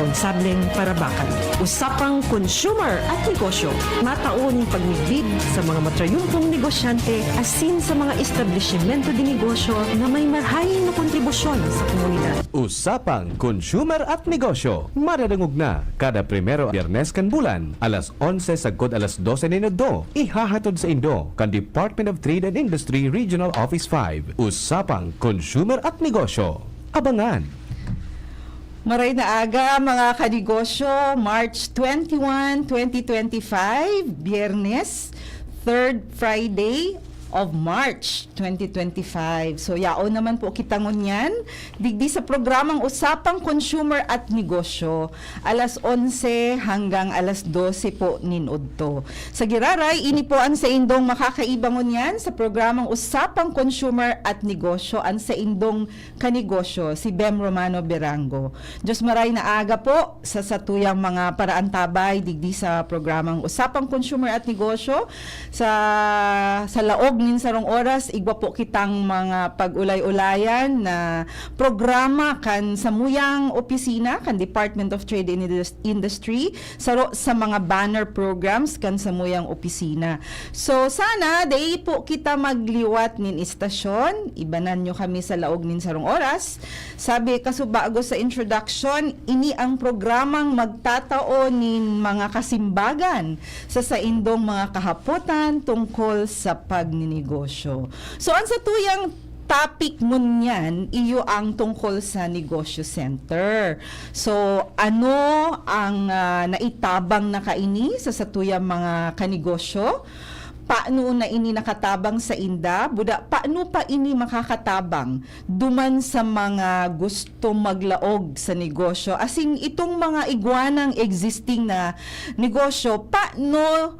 responsableng parabakan. Usapang consumer at negosyo. Mataon pagmigbid sa mga matrayumpong negosyante asin sa mga establishmento di negosyo na may marhaing na kontribusyon sa komunidad. Usapang Consumer at Negosyo. Madadangog na kada primero Biyernes kan bulan, alas 11 sagkod alas 12 minuto. Ihahatod sa Indo kan Department of Trade and Industry Regional Office 5. Usapang Consumer at Negosyo. Abangan! Maray na aga mga kanegosyo, March 21, 2025, Biyernes, 3rd Friday of March 2025. So yaon naman po kita ngunyan digdi sa programang Usapang Consumer at Negosyo, alas 11 hanggang alas 12 po ninudto. Sa giraray, ini po ang sa indong makakaibang ngunyan sa programang Usapang Consumer at Negosyo, ang sa indong kanegosyo, si Bem Romano Berango. Diyos maray na aga po sa satuyang mga paraan tabay digdi sa programang Usapang Consumer at Negosyo sa laog nin sarong oras igwa po kitang mga pag-ulay-ulayan na programa kan samuyang opisina kan Department of Trade and Industry sa mga banner programs kan samuyang opisina. So sana day po kita magliwat nin istasyon, ibanan nyo kami sa laog nin sarong oras. Sabi kasubago sa introduction, ini ang programang magtatao nin mga kasimbagan sa indong mga kahapotan tungkol sa pagninegosyo. So, ang sa tuyang topic mo niyan, iyo ang tungkol sa negosyo center. So, ano ang naitabang na kaini sa satuyang mga kanegosyo? Paano na ini nakatabang sa inda? Buda, paano pa ini makakatabang duman sa mga gusto maglaog sa negosyo? Asing itong mga igwanang existing na negosyo, paano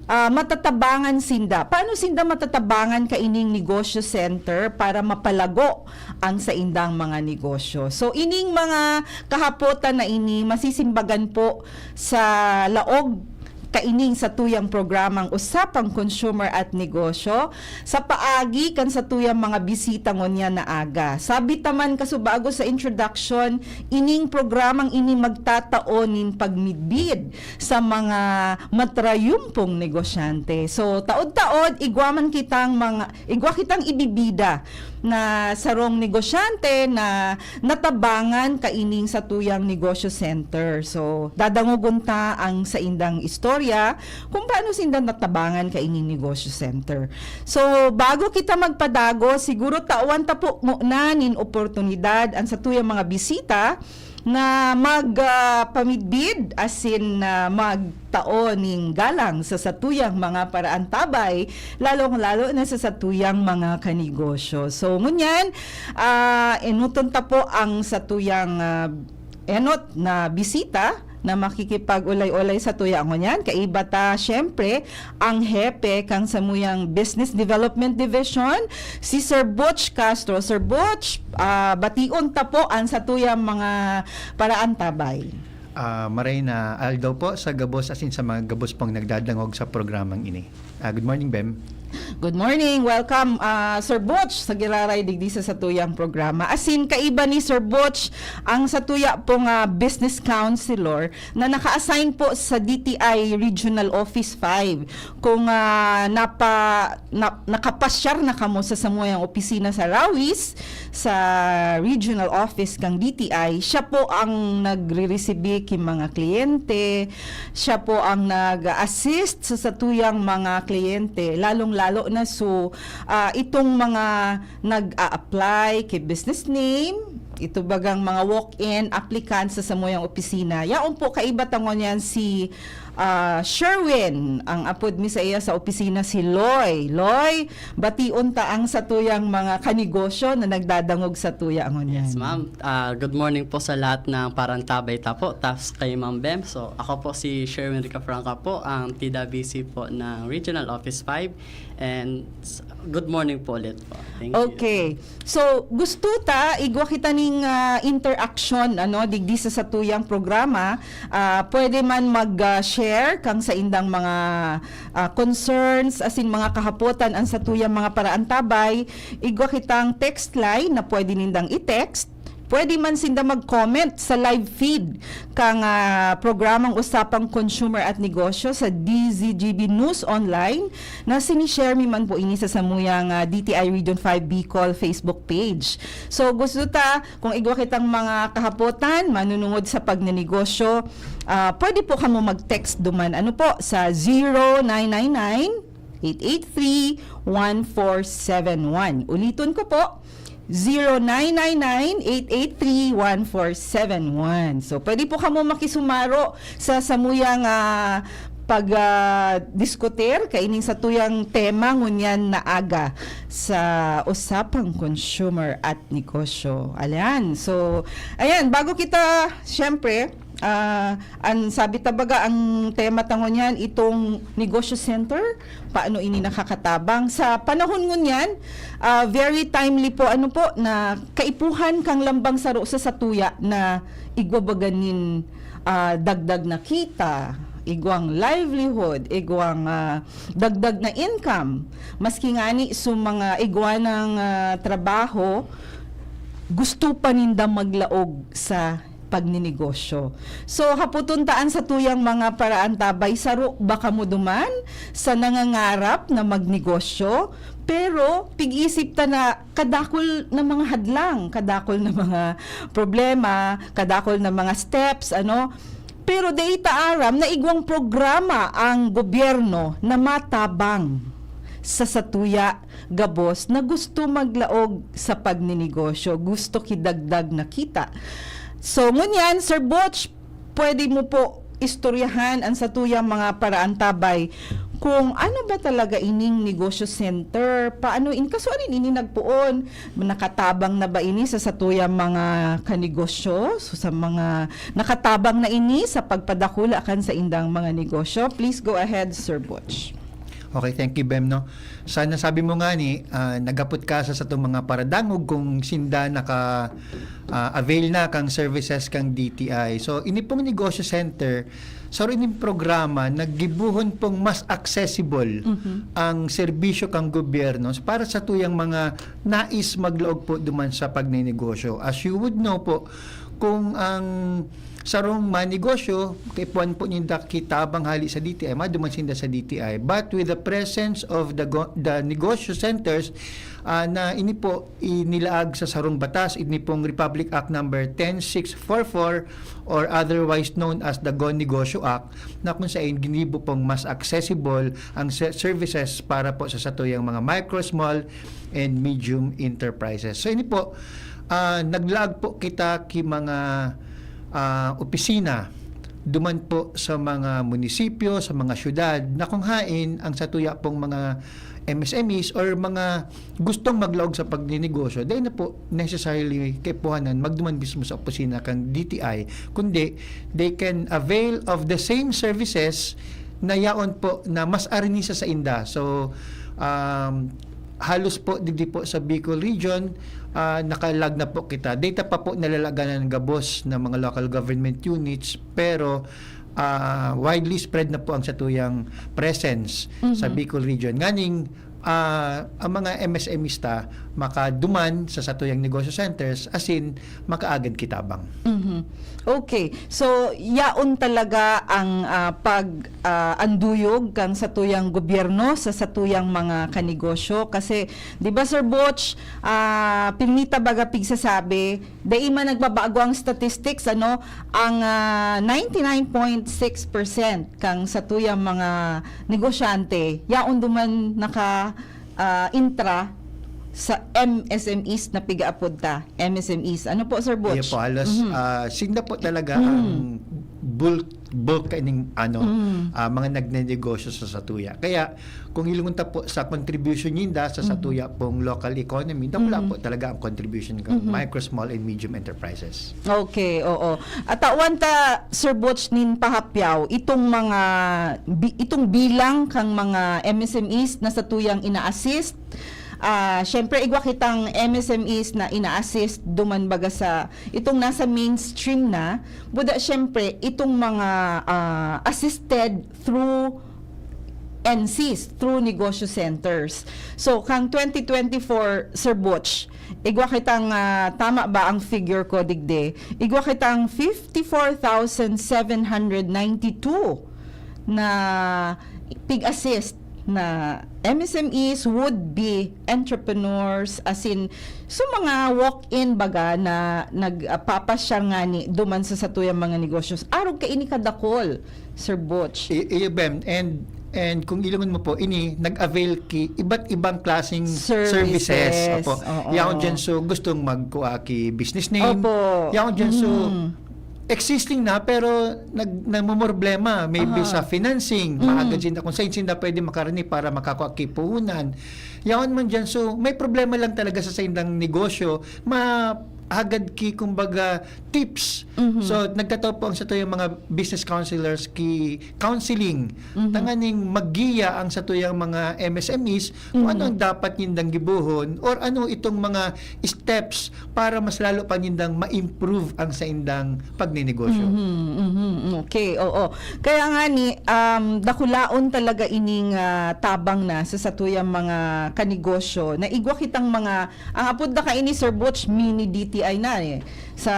matatabangan sinda? Paano sinda matatabangan kaining negosyo center para mapalago ang sa indang mga negosyo? So, ining mga kahapotan na ini, masisimbagan po sa laog kaining sa tuyang programang Usapang Consumer at Negosyo sa paagi kan sa tuyang mga bisita ngonya na aga. Sabi taman kasubago sa introduction, ining programang ini magtataonin pagmidbid sa mga matrayumpong negosyante. So taod-taod igwa kitang ibibida na sarong negosyante na natabangan kaining sa tuyang negosyo center. So dadangogon ta ang sa indang istorya kung paano sinda natabangan kaining negosyo center. So bago kita magpadago, siguro tawan ta po muna nin oportunidad ang sa tuyang mga bisita na magpamidbid asin magtaon ning galang sa satuyang mga paraan tabay, lalong-lalo na sa satuyang mga kanegosyo. So ngunyan, enuton ta po ang satuyang enot na bisita na makikipag-ulay-ulay sa tuyang ngunyan. Kaiba ta, syempre, ang hepe kang samuyang Business Development Division, si Sir Butch Castro. Sir Butch, bation ta po ang sa tuyang mga paraan tabay. Maray na aldaw po sa gabos asin sa mga gabos pong nagdadangog sa programang ini. Good morning, Bem. Good morning. Welcome, Sir Butch, sa giraray digdi sa satuyang programa. Asin, kaiba ni Sir Butch ang satuya pong business counselor na naka-assign po sa DTI Regional Office 5. Kung nakapasyar na kamo sa samuyang opisina sa Rawis, sa Regional Office kang DTI, siya po ang nagre-receive king mga kliyente, siya po ang nag-assist sa satuyang mga kliyente, lalong-lalo na itong mga nag-a-apply kay business name, ito bagang mga walk-in applicants sa samuyang opisina. Yaon po kaiba tangon yan si Sherwin, ang apod mi sa iya sa opisina si Loy. Loy, bation ta ang satuyang mga kanegosyo na nagdadangog sa tuya angon yan. Yes, ma'am. Good morning po sa lahat ng parang tabay ta po. Tapos kay Ma'am Bem. So, ako po si Sherwin Ricafranca po, ang TWC po ng Regional Office 5. And good morning po ulit po. Thank you. Okay. So, gusto ta, igwa kita ning interaction, digdi sa satuyang programa. Pwede man mag-share kang sa indang mga concerns, asin mga kahapotan ang satuyang mga paraan tabay. Igwa kitang text line na pwede nindang i-text pwede man sinda mag-comment sa live feed kang programang Usapang Consumer at Negosyo sa DZGB News Online na sinishare mi man po ini sa samuyang DTI Region 5 Bicol Facebook page. So gusto ta, kung igwa kitang mga kahapotan, manunungod sa pagnenegosyo, pwede po kamo mag-text duman. Ano po? Sa 0999-883-1471. Ulitin ko po, 0999-883-1471. So, pwede po kamo makisumaro sa samuyang pag-diskutir kaining sa tuyang tema ngunyan na aga sa Usapang Consumer at Negosyo. Ayan. So, ayan, bago kita, syempre, ang sabi tabaga ang tema tangon yan itong negosyo center, paano ini nakakatabang sa panahon ngunyan, very timely po ano po na kaipuhan kang lambang saro sa satuya na igwabaganin dagdag na kita, igwang livelihood, igwang dagdag na income, maski ngani sa mga igwanang trabaho, gusto pa ninda maglaog sa pagninegosyo. So, haputuntaan sa tuyang mga paraan tabay, saro baka mo duman sa nangangarap na magnegosyo, pero pig-isip ta na kadakol na mga hadlang, kadakol na mga problema, kadakol na mga steps, ano, pero data aram na igwang programa ang gobyerno na matabang sa satuya gabos na gusto maglaog sa pagninegosyo, gusto kidagdag na kita. So, ngunyan, Sir Butch, pwede mo po istoryahan ang satuyang mga paraan tabay kung ano ba talaga ining negosyo center, paano kasuanin ini nagpuon, nakatabang na ba ini sa satuyang mga kanegosyo, so, sa mga nakatabang na ini sa pagpadakula kan sa indang mga negosyo. Please go ahead, Sir Butch. Okay, thank you, Bem. No? Sana sabi mo nga ni, nagapot ka sa itong mga paradangog kung sinda avail na kang services kang DTI. So, ini pong negosyo center, so rin yung programa, naggibuhon pong mas accessible ang serbisyo kang gobyerno para sa tuyang mga nais maglaog po duman sa pagninegosyo. As you would know po, kung ang sarong manegosyo, kay puan po ninda kitabang hali sa DTI, maduman sinda sa DTI. But with the presence of the negosyo centers, na ini po inilaag sa sarong batas, ini pong Republic Act number 10644 or otherwise known as the Go Negosyo Act, na kung saan ginibo pong mas accessible ang services para po sa satuyang mga micro, small, and medium enterprises. So ini po, naglaag po kita ki mga opisina duman po sa mga munisipyo, sa mga syudad na kung hain ang satuya pong mga MSMEs or mga gustong maglaog sa pagninegosyo, dahil na po necessarily kaipuhanan magduman mismo sa opisina kang DTI, kundi they can avail of the same services na yaon po na mas arinisa sa inda. So halos po digdi po sa Bicol region, nakalag na po kita. Data pa po nalalaganan ng gabos ng mga local government units, pero widely spread na po ang satuyang presence sa Bicol region. Nganing ang mga MSMista makaduman sa satuyang negosyo centers, as in makaagad kitabang. Okay. So, yaon talaga ang anduyog kang satuyang gobyerno sa satuyang mga kanegosyo. Kasi, di ba Sir Butch, pinita baga pigsasabi, dahil man nagbabago ang statistics, ano, ang 99.6% kang satuyang mga negosyante, yaon duman intra sa MSMEs na pigaapod ta. MSMEs. Ano po, Sir Butch? Iya po, halos sinda po talaga ang bulk kaning mga nagnenegosyo sa satuya. Kaya kung ilungunta po sa contribution ninda sa satuya pong local economy, dakula po talaga ang contribution ng micro, small, and medium enterprises. Okay, oo. At wanta, Sir Butch, nin pahapyaw, itong bilang kang mga MSMEs na satuyang ina-assist, syempre igwa kitang MSMEs na ina-assist duman baga sa itong nasa mainstream na, buda syempre itong mga assisted through NCs, through negosyo centers. So kang 2024, Sir Butch, igwa kitang tama ba ang figure ko digde? Igwa kitang 54,792 na pig-assist na MSMEs would be entrepreneurs as in mga walk-in baga na nagpapasya nga ni duman sa satuyang mga negosyo. Arog ka ini kadakol, Sir Butch. Iyo, Bem, and kung ilangon mo po, ini nag-avail ki iba't ibang klaseng services. Opo. Oo. Yaon dyan so gustong magkuha ki business name. Opo. Yaon dyan so existing na pero nagmumroblema maybe sa financing, maaga dyan na kung saan sinda pwede makarani para makakuha ki puhunan. Yaon man dyan so may problema lang talaga sa sindang negosyo, agad ki kumbaga tips. So nagkataw po ang sa tuyang mga business counselors ki counseling tanganing maggiya ang sa tuyang mga MSMEs kung ano ang dapat nindang gibuhon or ano itong mga steps para mas lalo pa nindang ma-improve ang sa indang pagninegosyo. Okay, oo. Kaya nga ni dakulaon talaga ining tabang na sa satuyang mga kanegosyo na igwa kitang mga ang apod na ka ini Sir Butch mini DTI na sa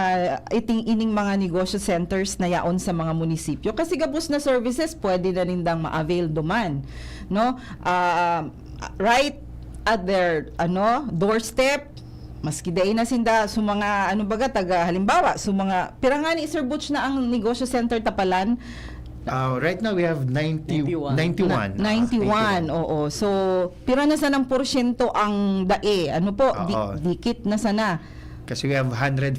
ining mga negosyo centers na yaon sa mga munisipyo kasi gabos na services pwede na nindang ma-avail duman, no? Right at their doorstep, maski day na sinda sa mga baga taga halimbawa sa mga pirangani Sir Butch na ang negosyo center Tapalan. Right now we have 91. 91, oo. So, pira na sanang porsyento ang dae. Dikit na sana. Kasi we have 114,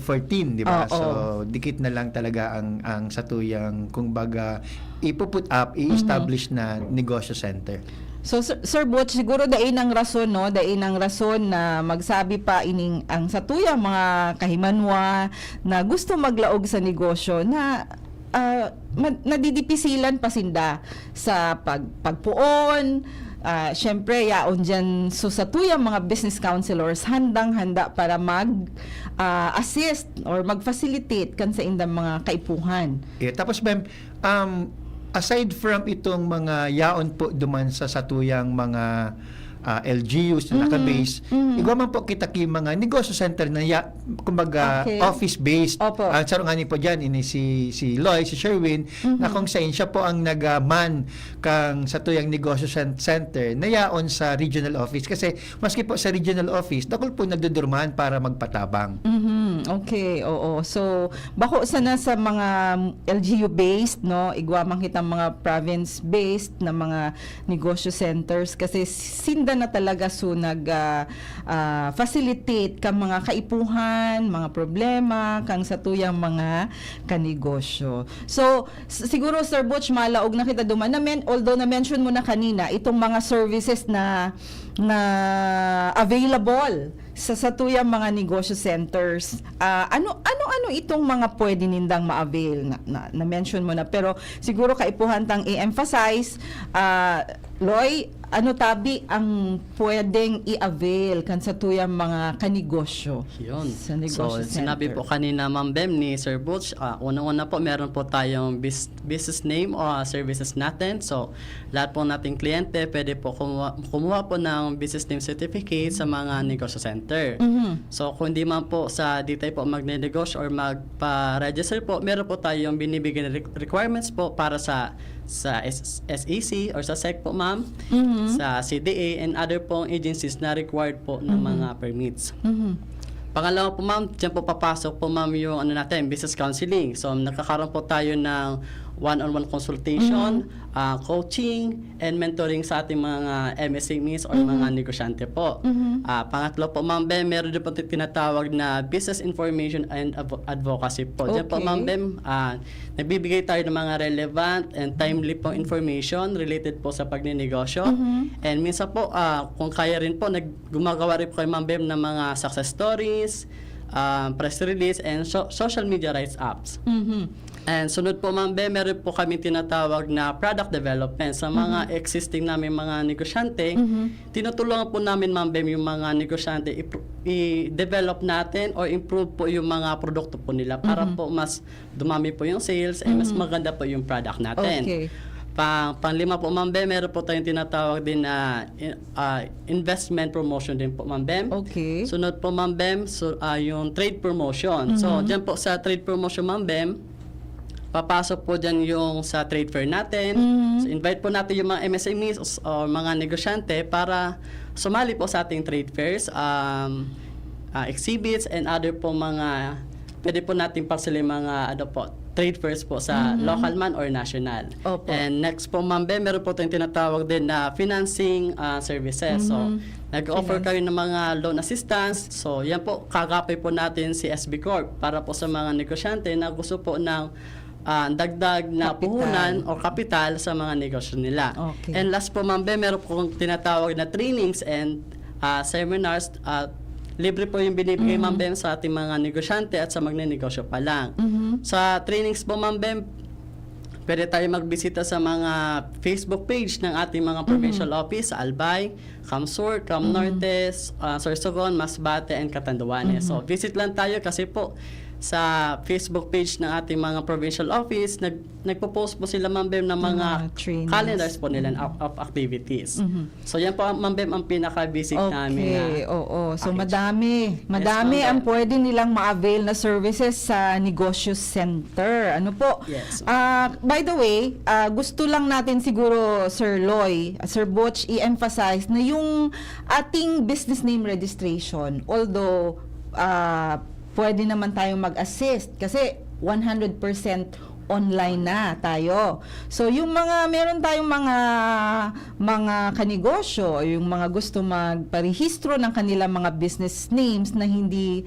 di ba? Oo. So, dikit na lang talaga ang satuyang, kung baga, ipuput up, i-establish na negosyo center. So, Sir Butch, siguro dain ang rason, no? Dain ang rason na magsabi pa ining ang satuyang mga kahimanwa na gusto maglaog sa negosyo na nadidipisilan pa sinda sa pagpuon. Syempre, yaon dyan, so sa tuyang mga business counselors, handang-handa para mag-assist or mag-facilitate kan sa indang mga kaipuhan. Tapos, Bem, aside from itong mga yaon po duman sa satuyang mga LGUs na naka-base, igwa man po kita ki mga negosyo center na kumbaga Okay. office-based. Opo. Ang sarungan po dyan, ini si Loy, si Sherwin, na kung saan siya po ang nagaman kang satuyang negosyo center na yaon sa regional office. Kasi maski po sa regional office, dakol po nagdudurmahan para magpatabang. Okay, oo. So, bako sana sa mga LGU-based, no? Igwa man kitang mga province-based na mga negosyo centers kasi sinda na talaga so facilitate kang mga kaipuhan, mga problema, kang satuyang mga kanegosyo. So, siguro Sir Butch, malaog na kita duman. Although na-mention mo na kanina, itong mga services na available sa satuyang mga negosyo centers. Ano itong mga pwede nindang ma-avail na mention mo na pero siguro kaipuhan tang i-emphasize Loy, ano tabi ang pwedeng i-avail kan sa tuyang mga kanegosyo Yun. sa negosyo So, center? sinabi po kanina, Ma'am Bem, ni Sir Butch, unang-una po, meron po tayong business name o services natin. So, lahat po nating kliyente, pwede po kumuha po ng business name certificate sa mga negosyo center. So, kung di man po di tayo po magne-negosyo or magpa-register po, meron po tayong binibigyan na requirements po para sa SEC or sa SEC po, ma'am, sa CDA and other pong agencies na required po ng mga permits. Pangalawa po, ma'am, dyan po papasok po, ma'am, yung business counseling. So, nakakaroon po tayo ng one-on-one consultation, coaching, and mentoring sa ating mga MSMEs or mga negosyante po. Pangatlo po, ma'am Bem, meron din po tinatawag na business information and advocacy po. Diyan po, Okay. ma'am Bem, nagbibigay tayo ng mga relevant and timely po information related po sa pagninegosyo. And minsan po, kung kaya rin po, gumagawa rin po kayo, ma'am Bem, ng mga success stories, press release, and social media rights apps. And sunod po, Ma'am Bem, meron po kami tinatawag na product development sa mga existing namin mga negosyante. Tinutulungan po namin, Ma'am Bem, yung mga negosyante i-develop natin or improve po yung mga produkto po nila para po mas dumami po yung sales and mas maganda po yung product natin. Okay. Panglima po, Ma'am Bem, meron po tayong tinatawag din na investment promotion din po, Ma'am Bem. Okay. Sunod po, Ma'am Bem, yung trade promotion. So, dyan po sa trade promotion, Ma'am Bem, papasok po dyan yung sa trade fair natin. So, invite po natin yung mga MSMEs o mga negosyante para sumali po sa ating trade fairs, exhibits, and other po mga, pwede po natin pagsali mga trade fairs po sa local man or national. Opo. And next po, Ma'am Bem, meron po tayong tinatawag din na financing services. So, nag-offer kayo ng mga loan assistance. So, yan po, kagapay po natin si SB Corp para po sa mga negosyante na gusto po ng dagdag na Kapital. puhunan o kapital sa mga negosyo nila. Okay. And last po, Ma'am Bem, meron po tinatawag na trainings and seminars. Libre po yung binibigay, Ma'am Bem, sa ating mga negosyante at sa magnenegosyo pa lang. Sa trainings po, Ma'am Bem, pwede tayo magbisita sa mga Facebook page ng ating mga provincial office sa Albay, Camsur, Cam Nortes, Sorsogon, Masbate, and Catanduanes. So, visit lang tayo kasi po sa Facebook page ng ating mga provincial office, nagpo-post po sila, Ma'am Bem, ng mga trainings. calendars po nila of activities. So, yan po, Ma'am Bem, ang pinaka-basic namin na Okay, oo. So, package. madami Ma'am ang Bem. pwede nilang ma-avail na services sa negosyo center. Ano po? Yes. By the way, gusto lang natin siguro, Sir Loy, Sir Butch, i-emphasize na yung ating business name registration, although pwede naman tayong mag-assist kasi 100% online na tayo. So yung meron tayong mga kanegosyo, yung mga gusto magparehistro ng kanilang mga business names na hindi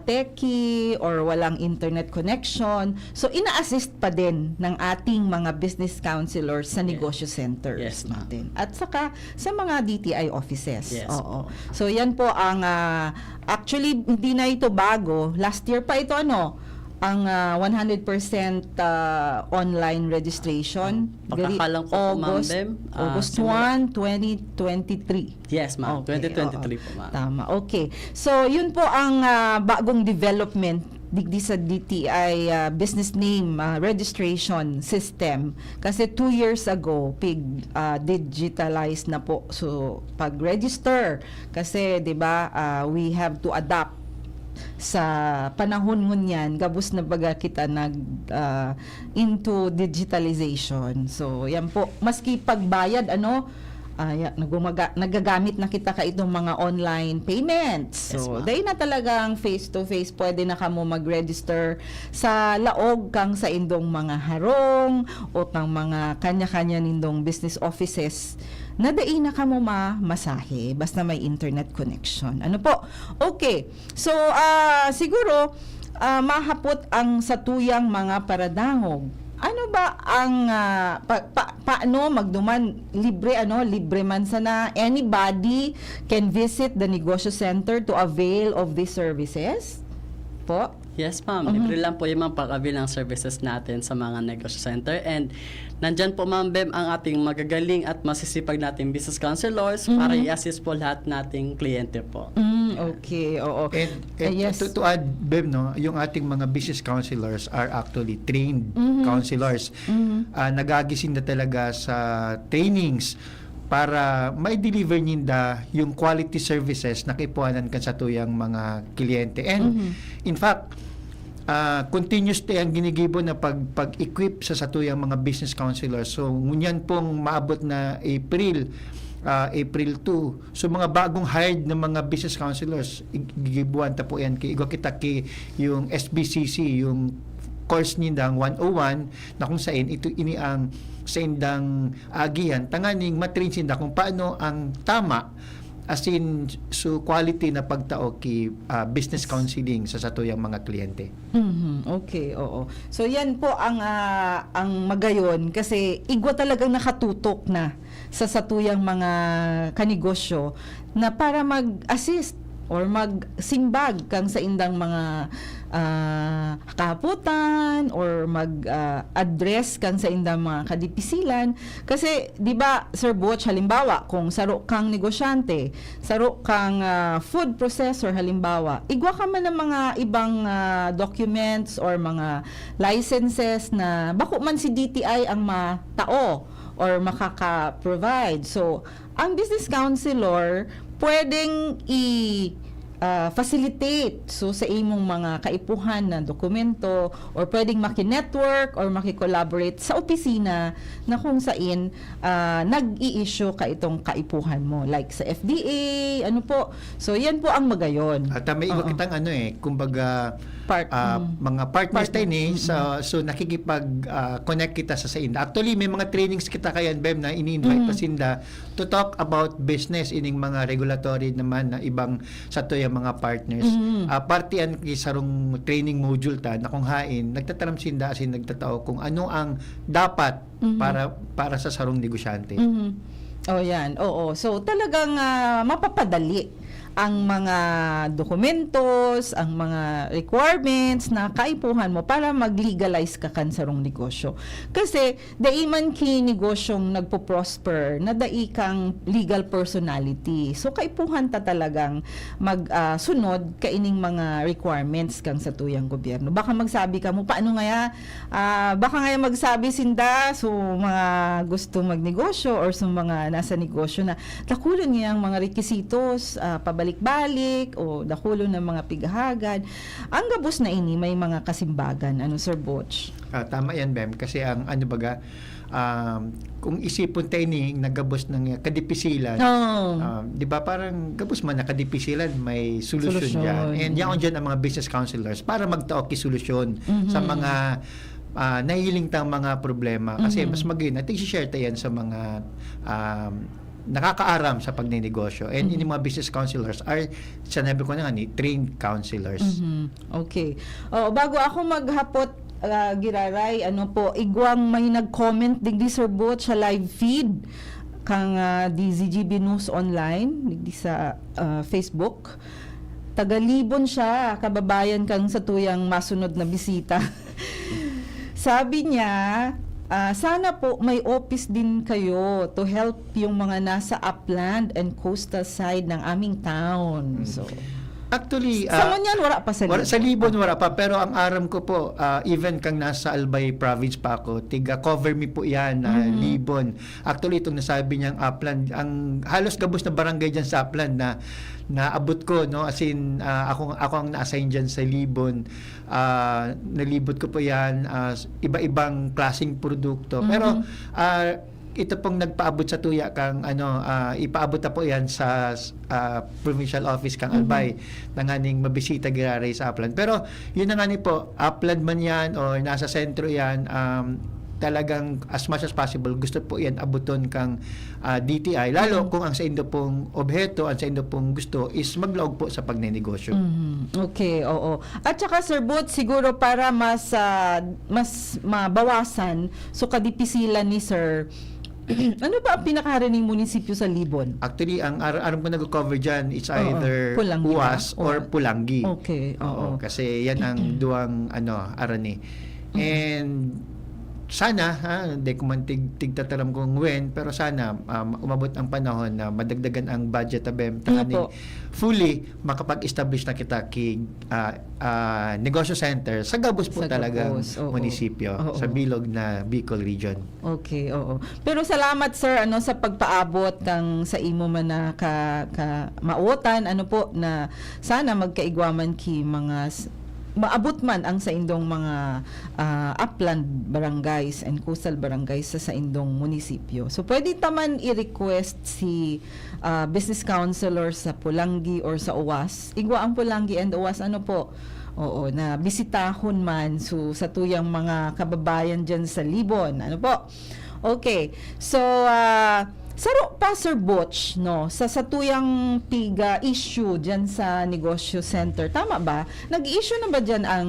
techie or walang internet connection. So ina-assist pa din ng ating mga business counselors sa negosyo centers Yes, ma'am. natin. At saka sa mga DTI offices. Yes, Oo. So yan po ang actually hindi na ito bago. Last year pa ito ang 100% online registration. Pagkakalang ko po, Ma'am Bem, August simula- 1, 2023. Yes, ma'am. Okay, 2023 oo. po, ma'am. Tama. Okay. So, yun po ang bagong development digdi sa DTI business name registration system. Kasi 2 years ago, digitalized na po. So, pag-register, kasi, di ba, we have to adapt sa panahon ngunyan gabos na baga kita into digitalization. So yan po, maski pagbayad nagagamit na kita ka itong mga online payments. Yes, So ma'am. dahil na talagang face to face pwede na kamo mag-register sa laog kang sa indong mga harong o kang mga kanya-kanya nindong business offices na dai na kamo masahe basta may internet connection. Ano po? Okay. So, siguro, mahapot ang satuyang mga paradangog. Ano ba ang paano magduman libre man sana anybody can visit the negosyo center to avail of these services? Po? Yes, ma'am. Libre lang po yung mga pag-avail ng services natin sa mga negosyo center. And nandyan po, Ma'am Bem, ang ating magagaling at masisipag nating business counselors para i-assist po lahat nating kliyente po. Okay, oo. And Yes. to add, Bem, yung ating mga business counselors are actually trained counselors. Nagagising na talaga sa trainings para mai-deliver ninda yung quality services na kipuhanan kan sa tuyang mga kliyente. And in fact, continuously ang ginigibo na pag-equip sa satuyang mga business counselors. So, ngunyan pong maabot na April 2. So, mga bagong hired na mga business counselors, gigibuan ta po yan. Igwa kita yung SBCC, yung course nindang 101 na kung saan ito ini ang sa indang agihan tanganing matrain sinda kung paano ang tama as in so quality na pagtao business counseling sa satuyang mga kliyente. Okay, oo. So yan po ang magayon kasi igwa talagang nakatutok na sa satuyang mga kanegosyo na para mag-assist or magsimbag kang sa indang mga kaputan or mag-address kan sa indang mga kadipisilan. Kasi, di ba, Sir Butch, halimbawa, kung saro kang negosyante, saro kang food processor, halimbawa, igwa ka man ng mga ibang documents or mga licenses na bako man si DTI ang matao or makaka-provide. So, ang business counselor pwedeng facilitate so sa imong mga kaipuhan na dokumento or pwedeng maki-network or maki-collaborate sa opisina na kung saan nag-i-issue ka itong kaipuhan mo like sa FDA, ano po. So yan po ang magayon. At may iba kitang kumbaga mga partners tayo so nakikipag-connect kita sa Inda. Actually may mga trainings kita kayan Bem na ini-invite pa Sinda to talk about business ining mga regulatory naman na ibang sa to yung mga partners. Parte yan sarong training module ta na kung hain nagtataram Sinda asin nagtatao kung ano ang dapat para sa sarong negosyante. Oh yan, oo. So talagang mapapadali ang mga dokumentos, ang mga requirements na kaipuhan mo para mag-legalize ka kan sarong negosyo. Kasi daiman ki negosyong nagpo-prosper na dai kang legal personality. So kaipuhan ta talagang magsunod kaining mga requirements kang sa tuyang gobyerno. Baka magsabi ka mo paano ngaya baka ngaya magsabi Sinda so mga gusto magnegosyo or so mga nasa negosyo na takulon niya ang mga requisitos pabalik-balik o dakulo ng mga pigahagan. Ang gabos na ini may mga kasimbagan. Ano, Sir Butch? Tama yan, Bem. Kasi ang kung isipon tayo ni nagabos ng kadipisilan, di ba parang gabos man na kadipisilan, may solusyon dyan. And yaon dyan ang mga business counselors para magtaok solusyon sa mga nahiling tang mga problema. Kasi mas maging, I think share tayo yan sa mga nakakaaram sa pagnenegosyo. And yung mga business counselors are, sinabi ko na nga trained counselors. Okay. Bago ako maghapot, Giraray, ano po, igwang may nag-comment digdi Sir Butch sa live feed kang DZGB News Online, digdi sa Facebook. Tagalibon siya, kababayan kang sa tuyang masunod na bisita. Sabi niya, sana po may office din kayo to help yung mga nasa upland and coastal side ng aming town. So, actually, sa Munyan, wala pa sa Libon. Sa Libon, wala pa. Pero ang aram ko po, even kang nasa Albay province pa ako, tiga-cover me po yan, Libon. Actually, itong nasabi niyang upland, ang halos gabos na barangay dyan sa upland na naabot ko, no? As in, ako ang na-assign dyan sa Libon. Nalibot ko po yan, iba-ibang klaseng produkto. Pero, ito pong nagpaabot sa tuya kang ipaabot na po yan sa provincial office kang Albay na nganing mabisita Giraray sa Upland. Pero yun na nga ni po, Upland man yan o nasa sentro yan, talagang as much as possible gusto po yan abuton kang DTI, lalo kung ang sa indo pong obheto, ang sa indo pong gusto is maglaog po sa pagnenegosyo. Okay, oo. At saka Sir Butch, siguro para mas mabawasan so kadipisilan ni Sir, ano ba ang pinakaharining munisipyo sa Libon? Actually, ang aram ko nag-cover dyan, it's either Pulangi Uwas or Pulangi. Okay, oo. Kasi yan ang duwang arani. And sana, hindi ko man tigtataram kung when, pero sana umabot ang panahon na madagdagan ang budget abem tangani fully makapag-establish na kita negosyo center sa gabos po talagang munisipyo sa bilog na Bicol region. Okay, oo. Pero salamat sir sa pagpaabot kang sa imo man na mautan na sana magkaigwaman ki mga maabot man ang sa indong mga upland barangays and coastal barangays sa indong munisipyo. So, pwede taman i-request si business counselor sa Pulangi or sa Uwas. Igwa ang Pulangi and Uwas, oo, na bisitahon man sa tuyang mga kababayan dyan sa Libon. Okay. So, saro pa Sir Butch, sa tuyang piga issue dyan sa negosyo center. Tama ba? Nag-issue na ba dyan ang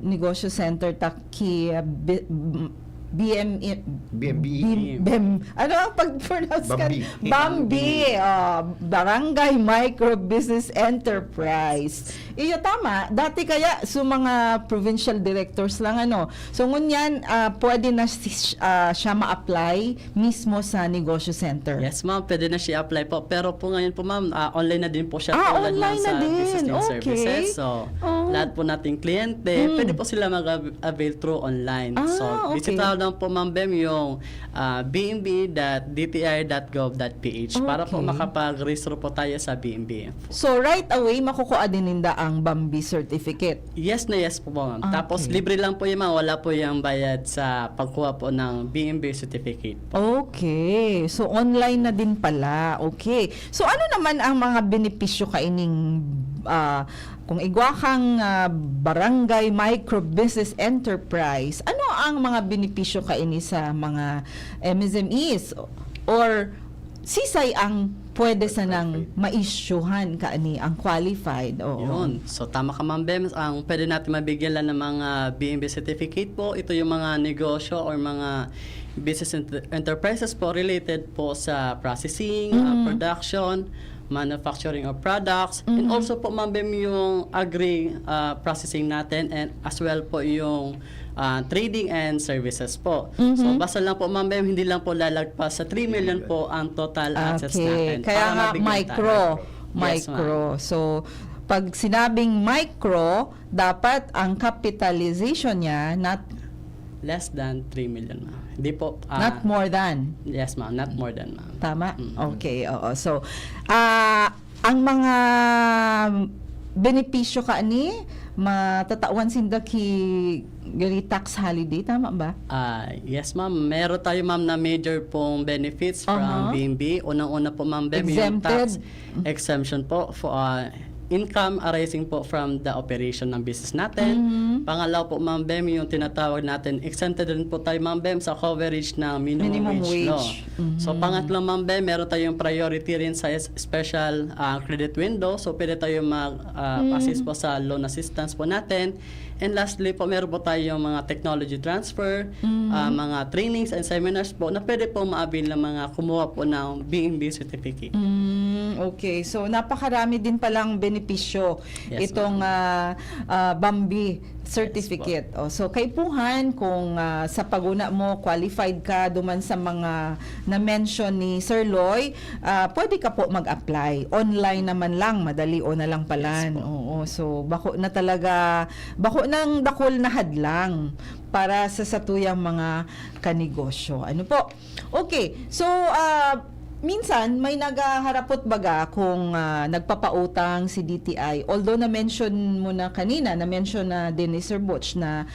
negosyo center BMBE. Ano ang pag-pronounce ka? Bambi. Bambi. Barangay Micro Business Enterprise. Iyo tama. Dati kaya sa mga provincial directors lang ano. So ngunyan pwede na siya ma-apply mismo sa negosyo center. Yes, ma'am. Pwede na siya apply po. Pero po ngayon po, ma'am, online na din po siya tulad online ng na sa din. business and Okay. services. So, lahat po nating kliyente, pwede po sila mag-avail through online. So, okay. bisitaw lang po, ma'am Bem, yung bnb.dti.gov.ph para po Okay. makapag-register po tayo sa BNB. So right away makukuha din ninda ang Bambi certificate. Yes na yes po, ma'am. Okay. Tapos, libre lang po yung ma'am. Wala po yung bayad sa pagkuha po ng BNB certificate. Okay. So online na din pala. Okay. So ano naman ang mga benepisyo kaining kung igwa kang barangay micro business enterprise, ano ang mga benepisyo kaini sa mga MSMEs or sisay ang pwede sanang ma-issuehan kaani ang qualified? Oo. Yun. So, tama ka, ma'am Bem. Ang pwede natin mabigyan lang ng mga BNB certificate po, ito yung mga negosyo or mga business enterprises po related po sa processing, production, manufacturing of products, and also po, ma'am Bem, yung agri processing natin, and as well po yung trading and services po. So, basta lang po, ma'am Bem, hindi lang po lalagpas sa 3 million po ang total assets natin. Kaya para nga mabigyan micro. tayo. Yes, Micro. So, pag sinabing micro, dapat ang capitalization niya Less than 3 million, ma'am. Hindi po. not more than. Yes, ma'am. Not more than, ma'am. Tama? Mm-hmm. Okay, oo. So, ang mga benepisyo kaani, matatawan sinda gali tax holiday, tama ba? Yes, ma'am. Meron tayo, ma'am, na major pong benefits from BNB. Unang-una po, ma'am, Bem, yung tax exemption po for income arising po from the operation ng business natin. Pangalaw po, ma'am Bem, yung tinatawag natin, exempted din po tayo, ma'am Bem, sa coverage ng minimum wage law. So, pangatlo, ma'am Bem, meron tayong priority rin sa special credit window. So, pwede tayo mag-assist po sa loan assistance po natin. And lastly po, meron po tayong mga technology transfer, mga trainings and seminars po na pwede po ma-avail ng mga kumuha po ng BNB certificate. Okay, so napakarami din palang benepisyo Yes, itong Bambi certificate. So kaipuhan kung sa paguna mo qualified ka duman sa mga na-mention ni Sir Loy, pwede ka po mag-apply. Online naman lang, madali o na lang palan. Yes, Oo, so bako na talaga, bako nang dakol na hadlang para sa satuyang mga kanegosyo. Ano po? Okay, so minsan may nagaharapot baga kung nagpapautang si DTI. Although na-mention mo na kanina, na-mention na din ni Sir Butch na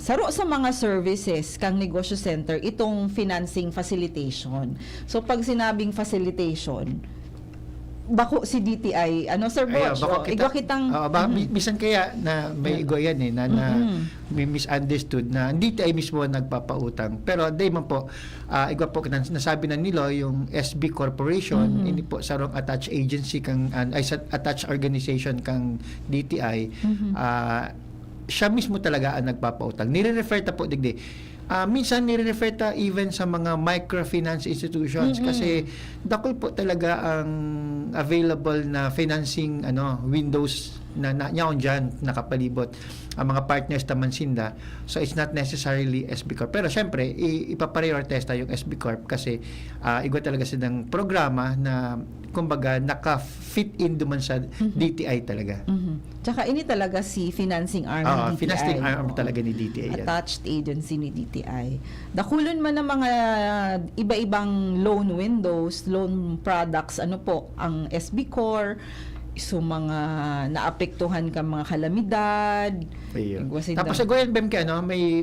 saro sa mga services kang negosyo center itong financing facilitation. So pag sinabing facilitation, bako si DTI, ano Sir Butch? Igwa kitang bisan kaya na may igo yan na may misunderstood na hindi tayo mismo nagpapautang. Pero day man po, igwa po nasabi na nilo yung SB Corporation, ini po sarong attached agency kang attached organization kang DTI. Siya mismo talaga ang nagpapautang. Nire-refer ta po digdi. Minsan nire-refer ta even sa mga microfinance institutions kasi dakol po talaga ang available na financing windows na nyaon dyan nakapalibot ang mga partners naman sinda. So it's not necessarily SB Corp. Pero syempre ipaprioritize tayo yung SB Corp kasi igwa talaga silang programa na kumbaga naka-fit in duman sa DTI talaga. Tsaka ini talaga si financing arm ng DTI. Financing arm talaga ni DTI. Attached agency ni DTI. Dakulon man ng mga iba-ibang loan windows, loan products, ano po, ang SB Core, so mga naapektuhan ka mga kalamidad. Tapos agoyan bem kay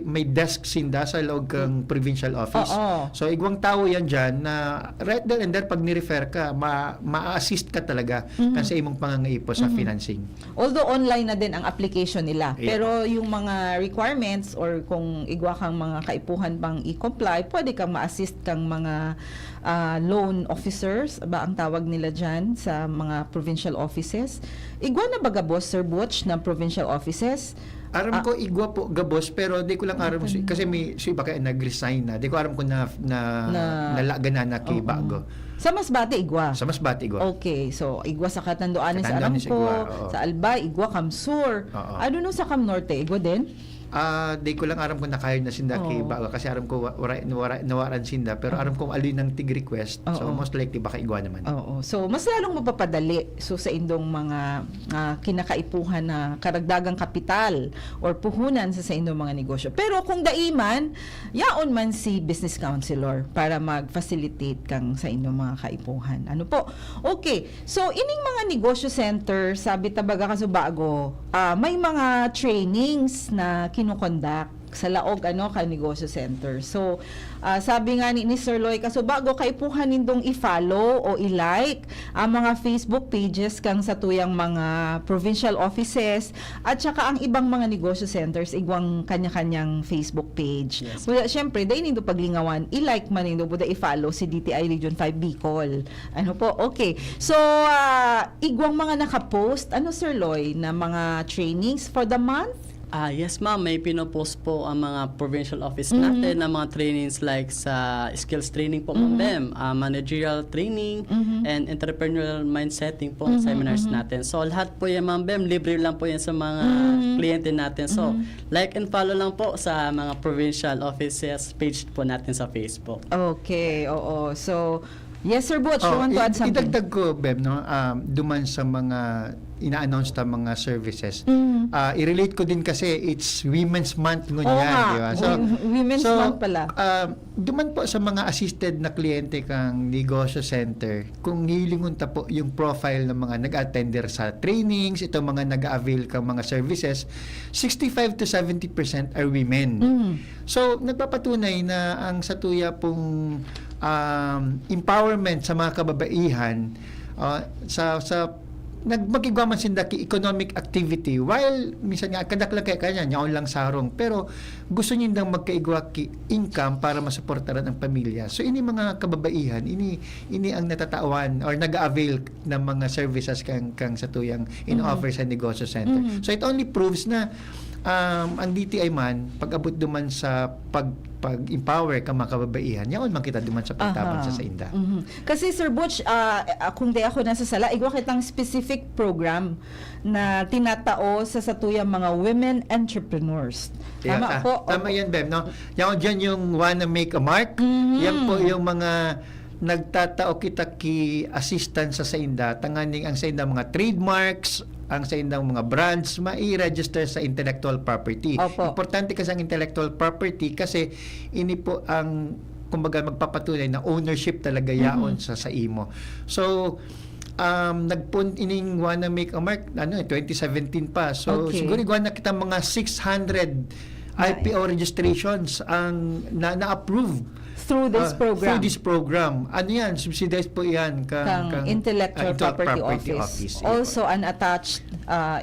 may desk sinda sa loob kang provincial office. So igwang tao yan diyan na right there and there pag ni-refer ka ma-assist ka talaga kasi imong pangangaipo sa financing. Although online na din ang application nila, pero yung mga requirements or kung igwa kang mga kaipuhan pang i-comply, pwede kang ma-assist kang mga loan officers ba ang tawag nila diyan sa mga provincial offices. Igwa na baga boss Sir Butch ng provincial offices Aram ko igwa po gabos pero di ko lang aram kasi may si iba kaya nag-resign na. Di ko aram ko na nalaganan na kay bago. Sa Masbate, Igwa. Sa Masbate igwa. Okay, so Igwa sa Katanduanes sa Katanduanes, Aramco, Igwa, oo. sa Albay, Igwa, Kamsur. Oo. Ano no sa Cam Norte, Igwa din? Di ko lang aram kung nakahired na sinda kay Oo. bago kasi aram ko nawaran sinda pero aram ko alin ng tig request. So Oo. most likely baka igwa naman. Oo. So, mas lalong mapapadali so sa indong mga kinakaipuhan na karagdagang kapital or puhunan sa indong mga negosyo. Pero kung daiman, yaon man si business counselor para mag-facilitate kang sa indong mga kaipuhan. Ano po? Okay. So, ining mga negosyo center, sabi tabaga kasubago, may mga trainings na kinukondak sa laog ka negosyo center. So, sabi nga ni Sir Loy kasubago kaipuhan nindong i-follow o i-like ang mga Facebook pages kang sa tuyang mga provincial offices at saka ang ibang mga negosyo centers igwang kanya-kanyang Facebook page. Yes. Well, syempre, dahil nindo paglingawan, i-like man nindo, buda i-follow si DTI Region 5 Bicol. Ano po? Okay. So, igwang mga nakapost, Sir Loy, na mga trainings for the month? Yes ma'am, may pinopost po ang mga provincial office natin na mga trainings like sa skills training po ma'am Bem, managerial training and entrepreneurial mindsetting po seminars natin. So lahat po yan ma'am Bem, libre lang po yan sa mga kliyente natin. So like and follow lang po sa mga provincial offices page po natin sa Facebook. Okay, oo. So, yes, Sir Butch, you want to add something? Idagdag ko, Beb, no? Duman sa mga ina-announce na mga services. I-relate ko din kasi it's Women's Month ngunyan, nga. di ba? Women's Month pala. Duman po sa mga assisted na kliyente kang negosyo center, kung hilingon ta po yung profile ng mga nag-attender sa trainings, ito mga nag-avail kang mga services, 65 to 70% are women. So, nagpapatunay na ang satuya pong empowerment sa mga kababaihan sa magigwaman sinda ki economic activity while minsan nga kadakla kay kanya nyaon lang sarong pero gusto nindang magkaigwa ki income para masuportaran ang pamilya. So ini mga kababaihan ini ang natatawan or nag-avail ng mga services kang sa tuyang in-offer sa negosyo center. So it only proves na ang DTI man pag-abot duman sa pag-empower ka mga kababaihan, yaon man kita duman sa pagtabang sa inda. Kasi Sir Butch, kung di ako nasa sala, igwa kitang specific program na tinatao sa satuyang mga women entrepreneurs. Tama po? Tama yan, Bem, no? Yan dyan yung wanna make a mark. Yan po yung mga nagtatao kita ki assistance sa inda, tanganing ang sa inda mga trademarks, ang sa indang mga brands mai-register sa intellectual property. Opo. Importante kasi ang intellectual property kasi ini po ang kumbaga magpapatunay na ownership talaga yaon sa imo. So ining wanna make a mark 2017 pa. So Okay. siguro iguan na kita mga 600 IPO registrations ang na-approve Through this program. Through this program. Ano yan? Subsidized po yan Kang Intellectual Property Office. Also an attached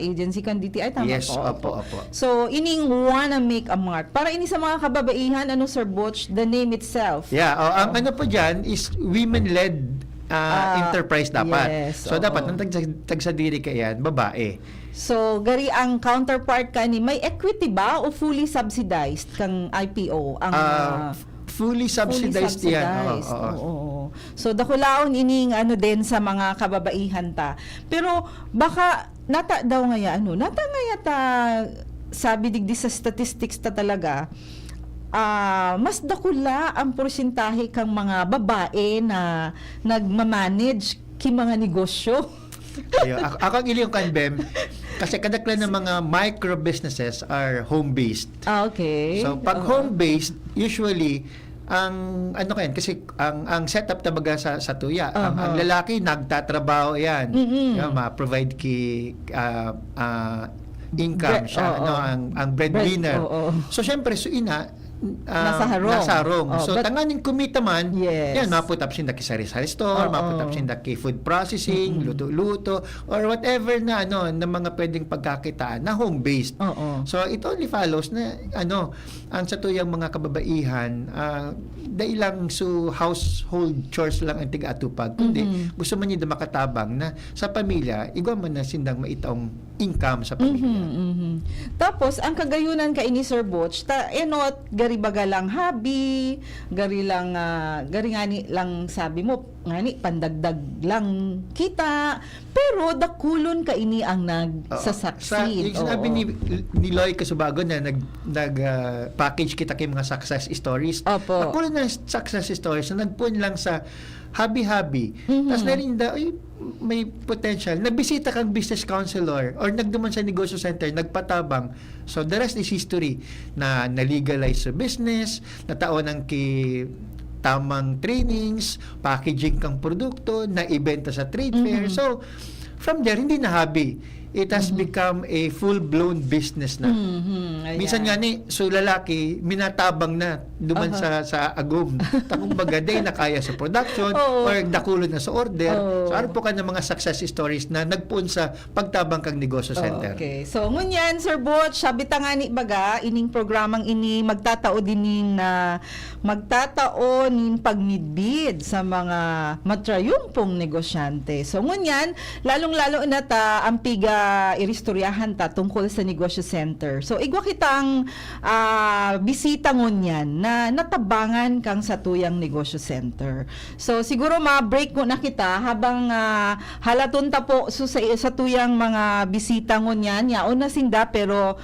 agency kang DTI, tama Yes, po? opo. So, ining wanna make a mark. Para ini sa mga kababaihan, Sir Butch, the name itself. Yeah, ang ano po dyan is women-led enterprise dapat. yes, So, oo. dapat, nang tagsadiri ka yan, babae. So, gari ang counterpart kani, may equity ba o fully subsidized kang IPO? Ang Fully subsidized yan. Oo. So, dakulaon ining din sa mga kababaihan ta. Pero, baka, nata daw ngaya, nata ngaya ta, sabi digdi sa statistics ta talaga, mas dakula ang porsentahe kang mga babae na nagmamanage ki mga negosyo. Ako ang iliyong kanbem, kasi kadaklan ng mga micro businesses are home-based. Okay. So, pag home-based, usually, ang ano kayan, kasi ang setup talaga sa tuya, ang lalaki nagtatrabaho yan. Ma-provide ki income siya, ang breadwinner. So, syempre, nasa harong. So, tanganing kumita man, yan, maputap sinda ki sari-sari store, maputap sinda ki food processing, luto-luto, or whatever na mga pwedeng pagkakitaan na home-based. So, it only follows na, ang sa tuyang mga kababaihan, dailang so household chores lang ang tiga-atupag, kundi gusto man niya makatabang na sa pamilya, igwa man na sindang maitong income sa pamilya. Tapos ang kagayunan kay ni Sir Butch enot gari baga lang hobby, gari ngani lang sabi mo ngani pandagdag lang kita, pero dakulon ka ini ang nagsasucceed. Yung sinabi ni Loy Casubago na package kita kay mga success stories. Opo. Ako na success stories na nagpun lang sa hobby-hobby. Tapos narinda, may potential. Nabisita kang business counselor or nagduman sa negosyo center, nagpatabang. So, the rest is history na na-legalize sa business, nataon ng tamang trainings, packaging kang produkto, na-ibenta sa trade fair. So, from there, hindi na hobby. It has become a full-blown business na. Ayan. Minsan nga so lalaki, minatabang na duman sa agum. Takong bagaday na kaya sa production or dakulon na sa order. So, ano po ka ng mga success stories na nagpuon sa pagtabang kang negosyo center? Okay. So, ngunyan, Sir Butch, sabi ta nga ni baga, ining programang ini, magtatao din pagmidbid sa mga matrayumpong negosyante. So, ngunyan, lalong-lalo na ta, ang piga iristoryahan ta tungkol sa negosyo center. So, igwa kitang bisita ngunyan na natabangan kang sa tuyang negosyo center. So, siguro ma-break ko na kita habang halaton ta po sa tuyang mga bisita ngunyan. Yaon na sinda pero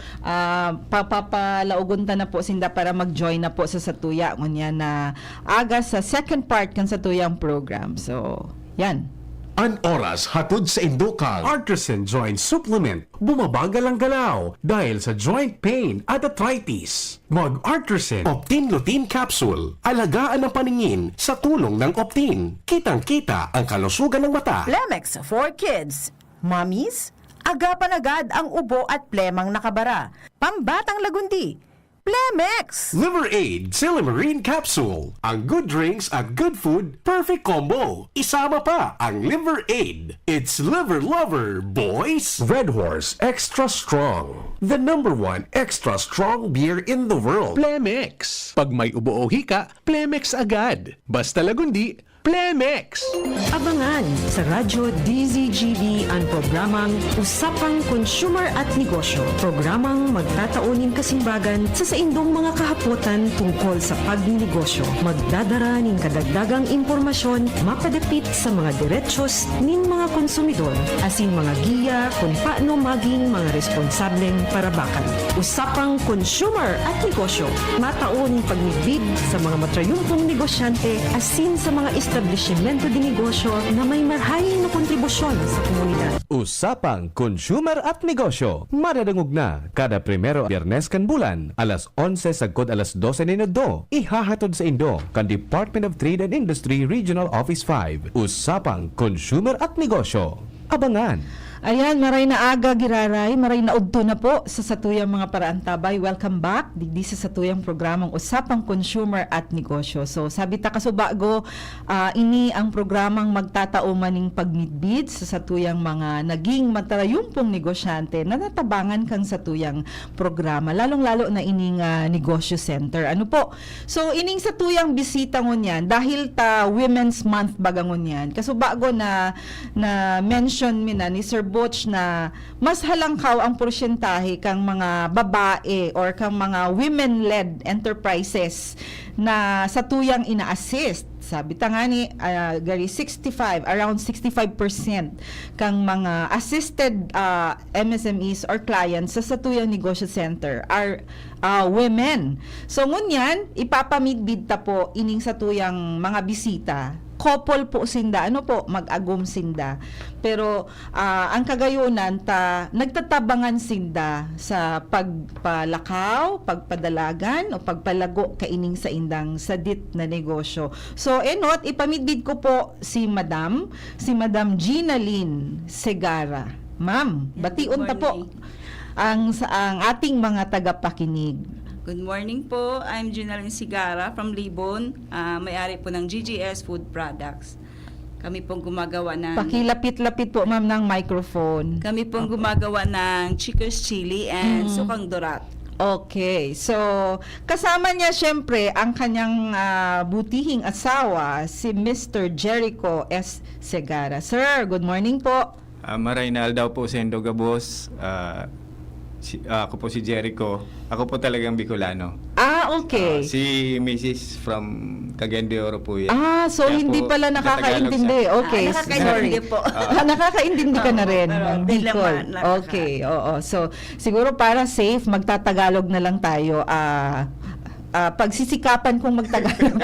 papapalaugon ta na po sinda para mag-join na po sa tuya ngunyan na aga sa second part kan sa tuyang program. So, yan. An oras hatod sa Indukang Artisan Joint Supplement. Bumabagal ang galaw dahil sa joint pain at arthritis. Mag-Artisan Optin Lutein Capsule. Alagaan ang paningin sa tulong ng Optin. Kitang-kita ang kalusugan ng mata. Plemex for Kids. Mommies, agapan agad ang ubo at plemang nakabara. Pambatang lagundi. Plemex! Liver Aid Silimarine Capsule. Ang good drinks at good food, perfect combo. Isama pa ang Liver Aid. It's liver lover, boys! Red Horse Extra Strong. The #1 extra strong beer in the world. Plemex. Pag may ubo o hika, Plemex agad. Basta lagundi, Plemex. Abangan sa Radyo DZGB ang programang Usapang Consumer at Negosyo. Programang magtataunin kasimbagan sa saindong mga kahapotan tungkol sa pagninegosyo. Magdadara ning kadagdagang impormasyon mapadapit sa mga diretsyon nin mga konsumidor asin mga giya kung paano maging mga responsableng parabakan. Usapang Consumer at Negosyo. Matauning pagmibid sa mga matrayumpong negosyante asin sa mga establishmento de negosyo na may marhaing na kontribusyon sa komunidad. Usapang Consumer at Negosyo. Maradangog na kada primero Biyernes kan bulan, alas 11 sagkod alas 12 ni Nodo. Ihahatod sa Indo kan Department of Trade and Industry Regional Office 5. Usapang Consumer at Negosyo. Abangan! Ayan, maray na aga giraray, maray na udto na po sa satuyang mga paraantabay. Welcome back digdi sa satuyang programang Usapang Consumer at Negosyo. So, sabi ta kasubago, ini ang programang magtatao maning pagmidbid sa satuyang mga naging matarayumpong negosyante na natabangan kang satuyang programa, lalong-lalo na ining negosyo center. Ano po? So, ining satuyang bisita ngunyan, dahil ta Women's Month baga ngunyan, kasubago na mention mi na ni Sir Butch na mas halangkaw ang porsyentahe kang mga babae or kang mga women-led enterprises na sa tuyang ina-assist. Sabi ta nga ni gari around 65% kang mga assisted MSMEs or clients sa satuyang negosyo center are women. So ngunyan ipapamidbid ta po ining satuyang mga bisita. Couple po sinda, mag-agom sinda. Pero ang kagayunan nagtatabangan sinda sa pagpalakaw, pagpadalagan o pagpalago kaining sa indang sadit na negosyo. So ipamidbid ko po si Madam Gina Lynn Segara. Ma'am, bation ta po ang ating mga tagapakinig. Good morning po. I'm Ginaline Sigara from Libon. May-ari po ng GGS Food Products. Kami pong gumagawa ng... Pakilapit-lapit po, ma'am, ng microphone. Kami pong gumagawa ng Chico's Chili and Sukang Dorat. Okay. So, kasama niya syempre ang kanyang butihing asawa, si Mr. Jericho S. Segara. Sir, good morning po. Maraynal daw po sa Indogabos. Ako po si Jericho. Ako po talagang Bicolano. Okay. Si Mrs. from Cagayan de Oro po yan. So Kaya hindi po, pala nakakaintindi. Tagalog Okay, nakakaintindi sorry. po. Nakakaintindi ka na rin pero ng di Bicol. naman nakaka- Okay, oo. So, siguro para safe, magtatagalog na lang tayo. Pagsisikapan kong magtagalog.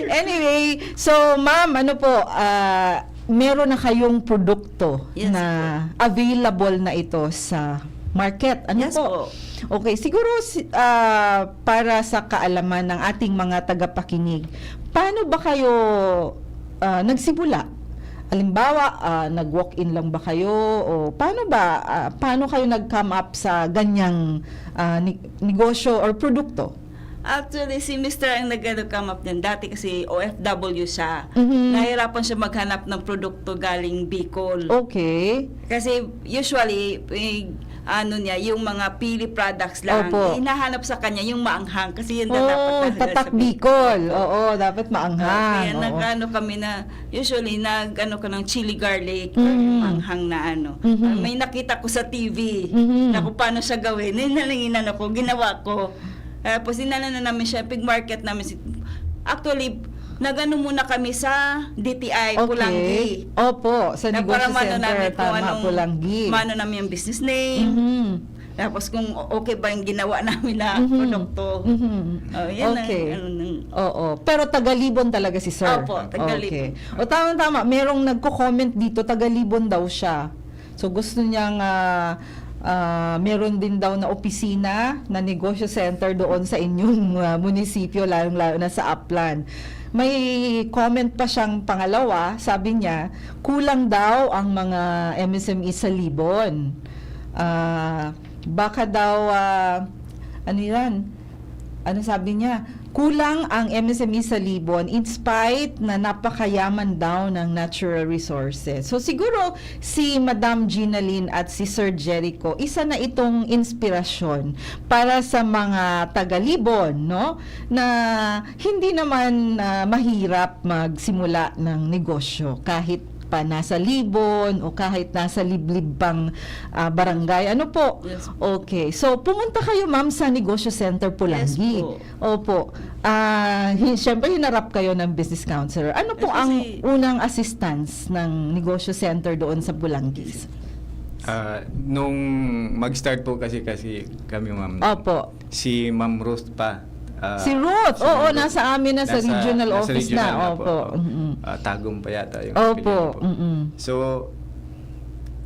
Anyway, so ma'am, ano po, meron na kayong produkto Yes na available na ito sa market. Ano Yes po. Okay, siguro para sa kaalaman ng ating mga tagapakinig, paano ba kayo nagsimula? Halimbawa, nag-walk-in lang ba kayo o paano kayo nag-come up sa ganyang negosyo or produkto? Actually, si Mr. ang nag-come up niyan. Dati kasi OFW siya. Mhm. Nahirapan siya maghanap ng produkto galing Bicol. Okay. Kasi usually, yung mga pili products lang. Opo. Hinahanap sa kanya yung maanghang. Kasi yun na dapat talaga tatak sa Bicol. Oo, dapat Kaya maanghang. Oo. nag-ano kami na, usually nag-ano ka ng chili garlic or yung maanghang na ano. Mhm. May nakita ko sa TV Mhm. na kung paano siya gawin. Ninalanginan ako, ginawa ko. Tapos inana na namin siya, pig market namin. Actually, nag-ano muna kami sa DTI, Pulangi. Opo, sa Na negosyo para mano center, namin kung tama, anong, Pulangi. mano namin yung business name. Mhm. Tapos kung okay ba yung ginawa namin na Mhm. produkto. Mhm. Yan Okay. ang Oo. Pero Tagalibon talaga si sir. Opo, Tagalibon. Okay. O tama-tama, merong nagko-comment dito, Tagalibon daw siya. So gusto niyang meron din daw na opisina na negosyo center doon sa inyong munisipyo, lalo na sa Upland. May comment pa siyang pangalawa, sabi niya, kulang daw ang mga MSME sa Libon. Baka daw, ano yan? Ano sabi niya? Kulang ang MSME sa Libon in spite na napakayaman daw ng natural resources. So siguro si Madam Ginalyn at si Sir Jericho, isa na itong inspirasyon para sa mga taga-Libon, no? Na hindi naman mahirap magsimula ng negosyo kahit pa nasa Libon o kahit nasa liblib pang barangay. Ano po? Yes. Okay. So, pumunta kayo, ma'am, sa Negosyo Center Pulangi. Yes po. Opo. Siyempre, hinarap kayo ng business counselor. Ano po Yes, ang kasi- unang assistance ng Negosyo Center doon sa Pulangi? Nung mag-start po kasi kami, ma'am. Opo. Si Ma'am Ruth pa. Si Ruth, si oo, Ma'am Ruth. nasa amin na sa regional nasa office regional na. po. Opo. Mhm. Tagum pa yata yung Opo. apelyido po. Mhm. So,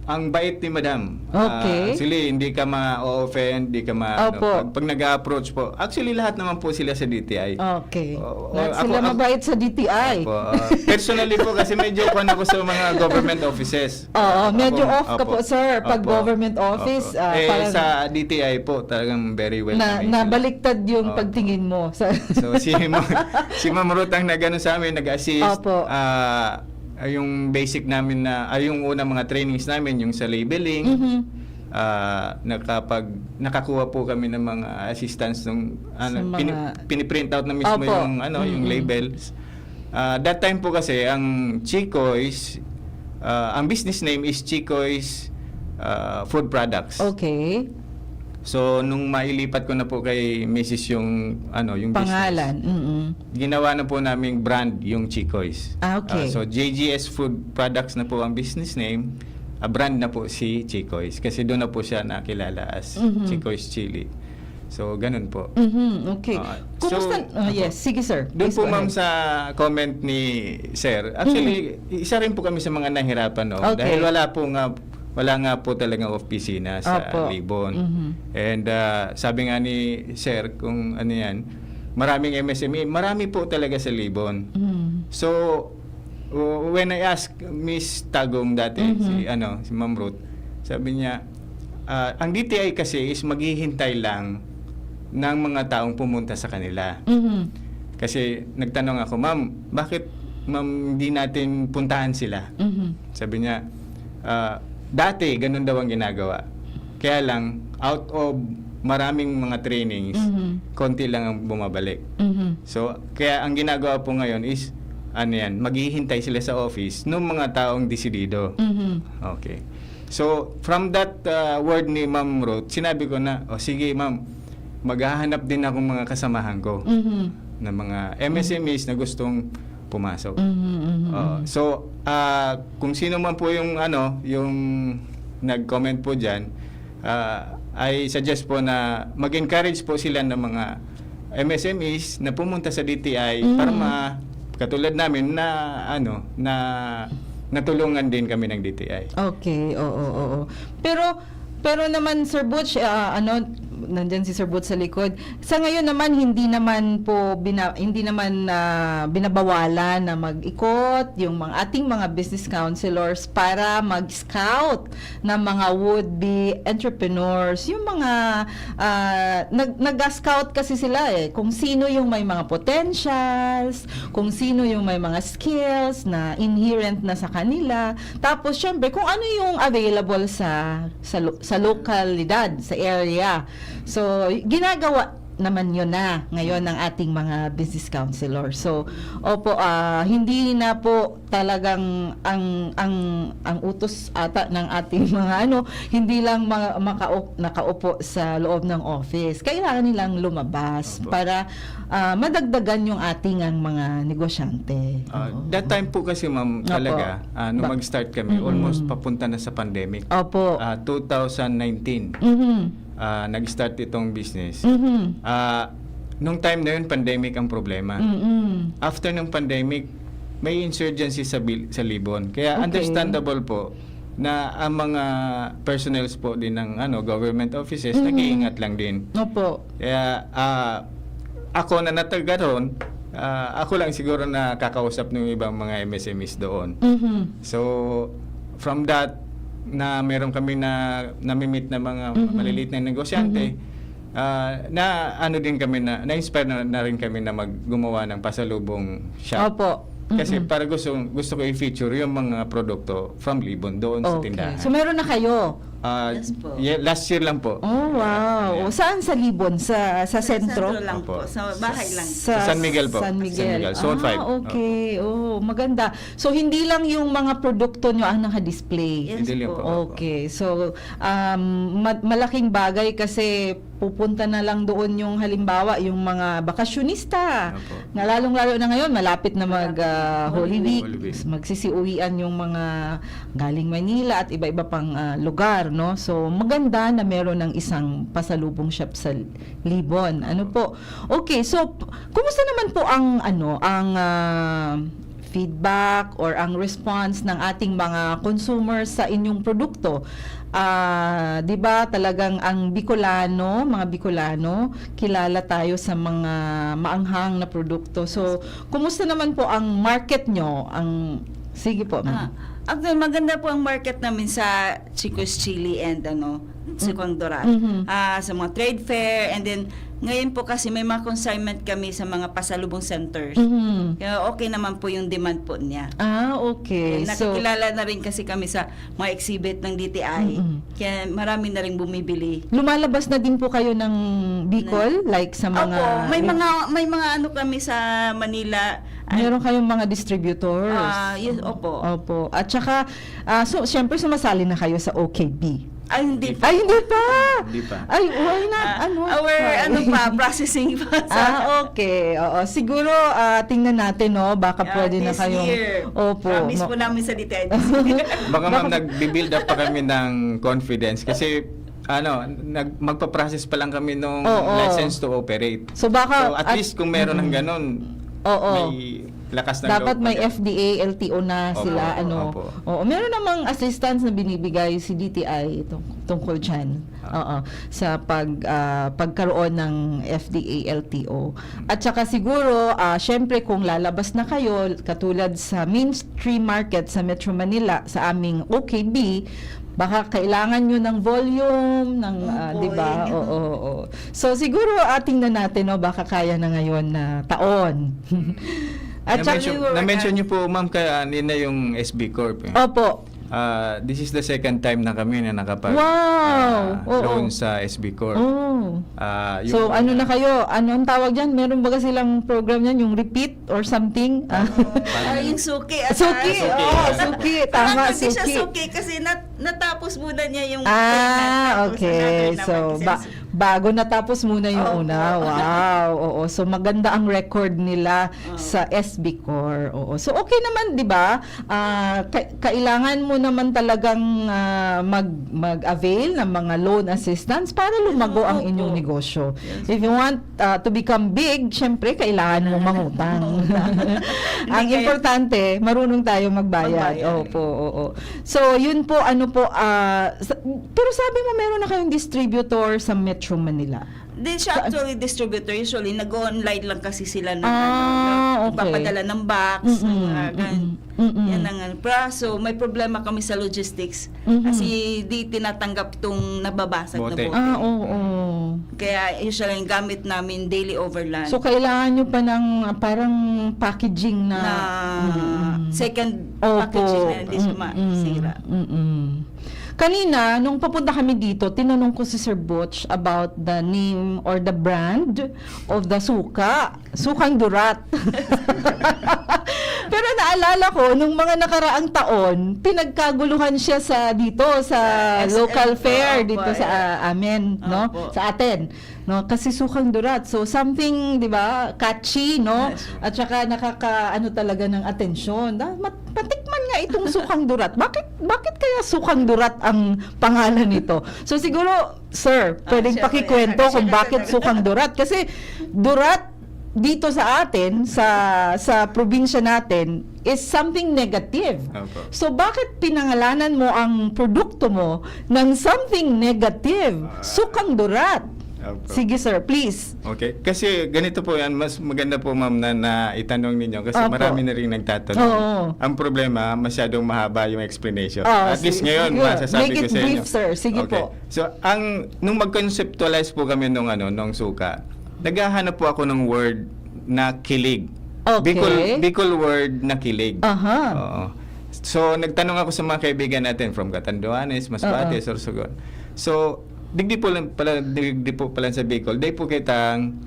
ang bait ni Madam. Okay. Actually, hindi ka ma-offend, hindi ka Opo. pag nag-approach po. Actually, lahat naman po sila sa DTI. Okay. Ako- Sila ako- mabait sa DTI. Opo, personally po kasi medyo kwan ako sa mga government offices. Oo, medyo Ako- off ka po, sir, pag Opo. government office. Opo. Parang sa DTI po, talagang very well namin sila. nabaliktad yung Oo. pagtingin mo. So si Ma'am Ruth ang nag-ano sa amin, nag-assist. Opo. Yung basic namin yung unang mga trainings namin, yung sa labeling. Mhm. Nakakuha po kami ng mga assistance ng mga- piniprint out na mismo Opo. yung Mhm. labels. That time po kasi ang Chico's ang business name is Chico's Food Products. Okay. So nung mailipat ko na po kay Mrs. yung Pangalan. business, Mm-mm. ginawa na po naming brand yung Chico's. Okay. So JGS Food Products na po ang business name. Brand na po si Chico's kasi doon na po siya nakilala as Mhm. Chico's Chili. So ganun po. Mhm. Okay. So, yes, sige sir. Doon Please po go ma'am ahead. sa comment ni Sir. Actually, isa rin po kami sa mga nahirapan Okay. dahil wala nga po talagang opisina sa Opo. Libon. Mhm. And sabi nga ni Sir kung ano yan, maraming MSME, marami po talaga sa Libon. Mhm. So when I asked Miss Tagong dati, si Ma'am Ruth, sabi niya, ang DTI kasi is maghihintay lang ng mga taong pumunta sa kanila. Mhm. Kasi nagtanong ako, ma'am, bakit ma'am hindi natin puntahan sila? Mhm. Sabi niya, dati ganun daw ang ginagawa. Kaya lang, out of maraming mga trainings, Mhm. konti lang ang bumabalik. Mhm. So, kaya ang ginagawa po ngayon is, maghihintay sila sa office ng mga taong desidido. Okay. So, from that word ni Ma'am Ruth, sinabi ko na, sige ma'am, maghahanap din akong mga kasamahan ko na mga MSMEs na gustong pumasok. So, kung sino man po yung nag-comment po diyan, I suggest po na mag-encourage po sila ng mga MSMEs na pumunta sa DTI para katulad namin na natulungan din kami ng DTI. Okay, oo. Pero naman Sir Butch, nandyan si Sir Butch sa likod. Sa ngayon naman hindi naman binabawalan na mag-ikot yung ating mga business counselors para mag-scout ng mga would-be entrepreneurs. Yung mga nag-scout kasi sila kung sino yung may mga potentials, kung sino yung may mga skills na inherent na sa kanila. Tapos syempre kung ano yung available sa lokalidad, sa area. So, ginagawa naman yun na ngayon ng ating mga business counselor. So, hindi na po talagang ang utos ata ng ating mga hindi lang nakaupo sa loob ng office. Kailangan nilang lumabas para madagdagan yung ating mga negosyante. That time po kasi ma'am talaga, nung mag-start kami, almost papunta na sa pandemic. Opo. 2019. Nag-start itong business. Nung time na yun, pandemic ang problema. After ng pandemic, may insurgency sa Libon. Kaya understandable po na ang mga personnels po din ng government offices nag-iingat lang din. Opo. Kaya ako na nataga roon, ako lang siguro na kakausap ng ibang mga MSMEs doon. So, from that, na meron kami na namimit na mga maliliit na negosyante, din kami na-inspire na rin kami na gumawa ng pasalubong shop. Opo. Kasi para gusto ko i-feature yung mga produkto from Libon doon sa tindahan. So meron na kayo? Yes po. Last year lang po. Oh, wow. Saan sa Libon? Sa sentro? Sa lang po. Sa bahay lang. Sa San Miguel po. San Miguel. Zone 5. Okay. Maganda. So, hindi lang yung mga produkto nyo ang naka-display. Yes Hindi lang po. po. Okay. So, malaking bagay kasi pupunta na lang doon yung halimbawa, yung mga bakasyonista. Opo. Na lalong-lalo na ngayon, malapit na Holy Week. Holy Week. Magsisiuwian yung mga galing Manila at iba-iba pang lugar, no? So, maganda na meron ng isang pasalubong shop sa Libon. Ano po? Okay, so, kumusta naman po ang feedback or ang response ng ating mga consumers sa inyong produkto? 'Di ba talagang ang mga Bicolano, kilala tayo sa mga maanghang na produkto. So, kumusta naman po ang market nyo? Sige po, ma'am. Actually, maganda po ang market namin sa Chico's Chili and Sikwang Doral. Sa mga trade fair, and then ngayon po kasi may mga consignment kami sa mga pasalubong centers. Kaya okay naman po yung demand po niya. Okay. Nakikilala na rin kasi kami sa mga exhibit ng DTI. Kaya marami na rin bumibili. Lumalabas na din po kayo ng Bicol? Like sa mga... Opo, may mga kami sa Manila. Meron kayong mga distributors? Yes, opo. Opo. At saka, syempre sumasali na kayo sa OKB. Ay, hindi pa. Hindi pa! Hindi pa. Ay, why not? Our processing pa. Okay. Oo. Siguro, tingnan natin, no? Baka pwede na this kayong... year. Opo. Promise po namin sa DTI this year. Baka ma'am, nag-build up pa kami ng confidence kasi magpa-process pa lang kami nung license to operate. So, baka... So, at least kung meron ng ganun, may lakas ng dapat loob may na- FDA, LTO na sila. Opo. Oo, meron namang assistance na binibigay si DTI tungkol dyan. Oo, sa pagkaroon ng FDA, LTO. At saka siguro, syempre kung lalabas na kayo, katulad sa mainstream market sa Metro Manila, sa aming OKB, baka kailangan nyo ng volume, di ba? Oo. So, siguro, tingnan natin, no, baka kaya na ngayon na taon. At Na-mention niyo po, ma'am, kanina yung SB Corp. Opo. this is the second time na kami na nakapag Wow! Oo. loan sa SB Corp. Oh. So, Yung- ano na kayo? Ano ang tawag dyan? Meron ba silang program yan? Yung repeat or something? Yung suki. At Suki! Suki! Tama, Hindi siya suki. suki kasi natapos muna niya yung Okay. So, bago natapos muna yung una. Wow. Oo. So, maganda ang record nila sa SB Corp. Oo. So, okay naman, di ba? Kailangan mo naman talagang mag-avail ng mga loan assistance para lumago ang inyong negosyo. If you want to become big, syempre, kailangan mo mangutang. Ang importante, marunong tayo magbayad. Opo, oo. So, yun po, pero sabi mo, meron na kayong distributor sa Metro Manila. Then siya actually distributor. Usually, nag-online lang kasi sila ng okay. papadala ng box. Yan ang so, may problema kami sa logistics. Kasi di tinatanggap tong nababasag Bote. na bote. Oo. Kaya usually, yung gamit namin daily overland. So, kailangan nyo pa ng parang packaging na... na second Opo. packaging na hindi siya masira. Kanina, nung papunta kami dito, tinanong ko si Sir Butch about the name or the brand of the suka. Sukang Durat. Pero naalala ko, nung mga nakaraang taon, pinagkaguluhan siya sa SM, local fair opo, dito sa amin, no? Opo. Sa atin. No, kasi Sukang Durat. So something, 'di ba, catchy, no? At saka nakakaano talaga ng atensyon. Patikman nga itong Sukang Durat. Bakit kaya Sukang Durat ang pangalan nito? So siguro, sir, pwedeng siya, pakikwento siya kung na bakit talaga. Sukang Durat kasi Durat dito sa atin sa probinsya natin is something negative. Opo. So bakit pinangalanan mo ang produkto mo ng something negative? Sukang Durat. Opo. Sige sir, please. Okay. Kasi ganito po yan, mas maganda po ma'am na itanong ninyo kasi Opo. marami na rin nagtatanong. Oo. Ang problema, masyadong mahaba yung explanation. Ah, At least sige, ngayon, sige. masasabi Make ko it sa inyo. brief, sir. Sige okay. po. So, nung mag-conceptualize po kami nung suka, naghahanap po ako ng word na kilig. Okay. Bicol word na kilig. Aha. Oo. So, nagtanong ako sa mga kaibigan natin from Catanduanes, Masbate, Sorsogon. So, digdi po pala sa Bicol, day po kitang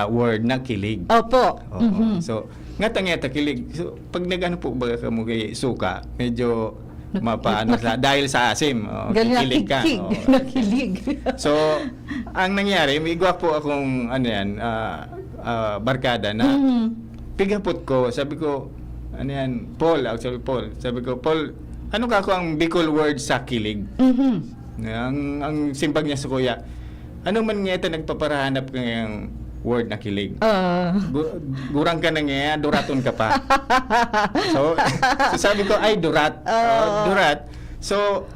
word na kilig. Opo. Oo. So, ngata kilig. So, pag nag-ano po ba ka mo kay suka, medyo mapaano dahil sa asim. Galing Kikilig ka. nakikig. Oo. Nakilig. So, ang nangyari, may igwa po akong barkada na pigapot ko. Sabi ko, Paul. Sabi ko, Paul, ano ka ako ang Bicol word sa kilig? Ang simpag niya sa kuya, ano man nga ito nagpaparahanap ka ng word na kilig? Gurang ka na nga, duraton ka pa. so sabi ko, ay durat. Durat. So,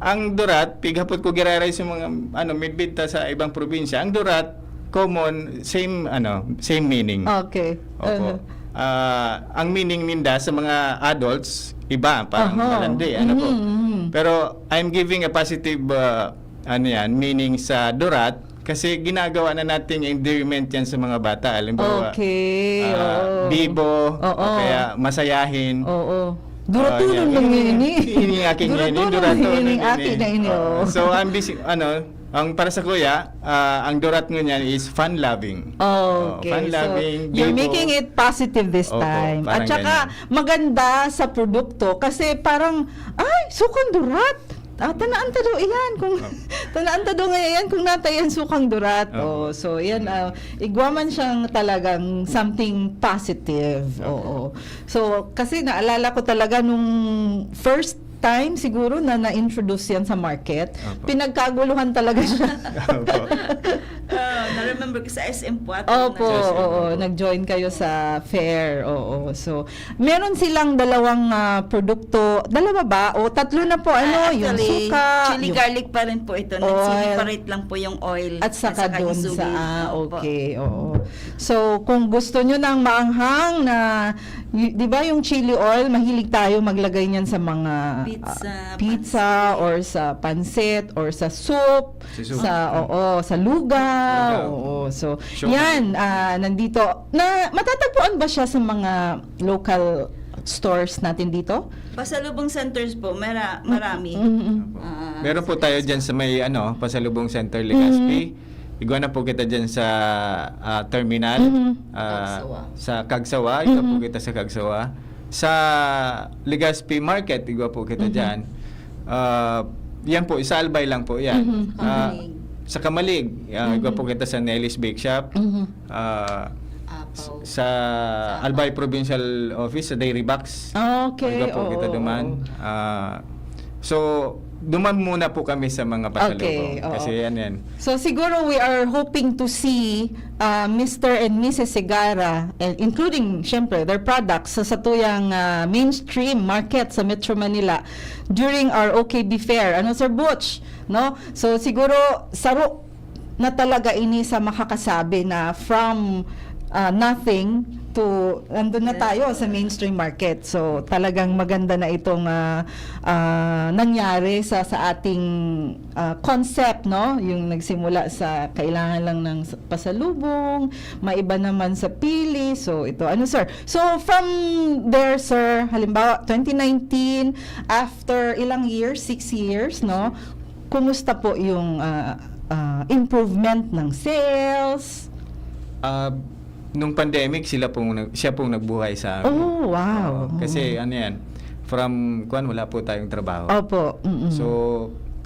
ang durat, pighapot ko giraray sa mga midbita sa ibang probinsya. Ang durat, common, same meaning. Okay. Opo. Ang meaning ninda sa mga adults, iba, parang malandi, po. Pero I'm giving a positive meaning sa durat kasi ginagawa na nating endearment yan sa mga bata. Halimbawa, Okay. bibo, o Oo. kaya masayahin. Oo. Duratulong lang ini. Ini aking yan. Duratulong ini akin na ini. So, I'm busy, ang para sa kuya, ang durat niyan is fun-loving. Okay. Fun-loving, So, you're bibo. making it positive this Opo, time. parang At saka, maganda sa produkto kasi parang, ay, sukang durat. Tanaan ta daw iyan tanaan ta daw ngayon kung natayan sukang durat. Opo. So yan igwaman siyang talagang something positive. Oo. So kasi naalala ko talaga nung first time siguro na na-introduce yan sa market, Opo. pinagkaguluhan talaga siya. Opo. Na-remember ko sa SM po. Opo, Yes, oo, opo. nag-join kayo sa fair. Oo. So, meron silang dalawang produkto. Dalawa ba? O tatlo na po yung Actually, suka, chili yung garlic pa rin po ito. oil. Nag-separate lang po yung oil. at saka doon yung sa sugi. Opo. okay. Oo. So, kung gusto nyo ng maanghang na 'di ba yung chili oil, mahilig tayo maglagay niyan sa mga pizza or sa pansit or sa soup, sa lugaw. Oo. So, Sure. yan nandito na matatagpuan ba siya sa mga local stores natin dito? Pasalubong centers po, marami. Meron po tayo dyan sa may Pasalubong Center Legazpi. Iguana po kita dyan sa terminal. Sa Cagsawa. Iguana po kita sa Cagsawa. Sa Legazpi Market, iguana po kita dyan. Yan po, isa Albay lang po yan. Sa Kamalig, iguana po kita sa Nelly's Bake Shop. Sa Albay Provincial Office, sa Dairy Box. Okay. Iguana po kita duman. So, duman muna po kami sa mga pasalubong. Okay, oo. Kasi yan. So siguro we are hoping to see Mr. and Mrs. Segarra, and including syempre their products sa satuyang mainstream market sa Metro Manila during our OKB Fair. Ano, Sir Butch? No? So siguro saro na talaga ini sa makakasabi na from nothing to nandun na tayo sa mainstream market. So talagang maganda na itong nangyari sa ating concept, no? Yung nagsimula sa kailangan lang ng pasalubong, maiba naman sa pili. So ito, ano sir? So from there sir, halimbawa 2019, after ilang years, 6 years, no? Kumusta po yung improvement ng sales? Nung pandemic, siya pong nagbuhay sa amin. Oh, wow. Kasi from wala po tayong trabaho. Opo. So,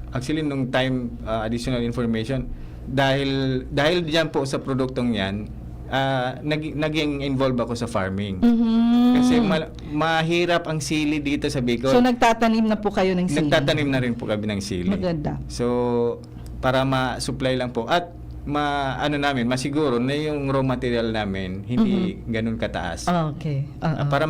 actually, nung time, additional information, dahil diyan po sa produktong yan, naging involved ako sa farming. Kasi mahirap ang sili dito sa Bicol. So, nagtatanim na po kayo ng sili? Nagtatanim na rin po kami ng sili. Maganda. So, para ma-supply lang po. At masiguro na yung raw material namin hindi ganun kataas. Okay. Para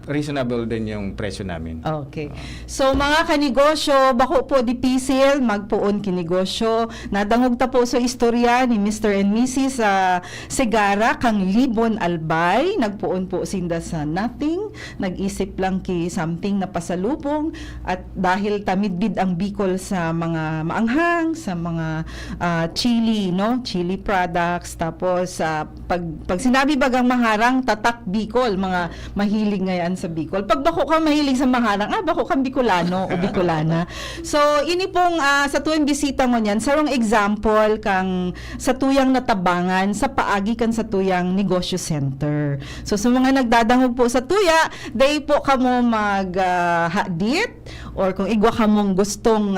reasonable din yung presyo namin. Okay. So mga kanegosyo, bako po dipisil magpuon kinegosyo. Nadangog ta po sa istorya ni Mr. and Mrs. Segarra kang Libon Albay. Nagpuon po sinda sa nothing. Nag-isip lang ki something na pasalubong at dahil tamidbid ang Bicol sa mga maanghang, sa mga chili products, tapos pag sinabi bagang maharang, tatak Bicol, mga mahilig ngayon sa Bicol. Pag bako ka mahilig sa maharang, bako kang Bicolano o Bicolana. So ini pong sa tuwing bisita mo niyan, sarong example kang sa tuyang natabangan sa paagi kan sa tuyang negosyo center. So sa mga nagdadangog po sa tuya, day po kamo hadit or kung igwa kamong gustong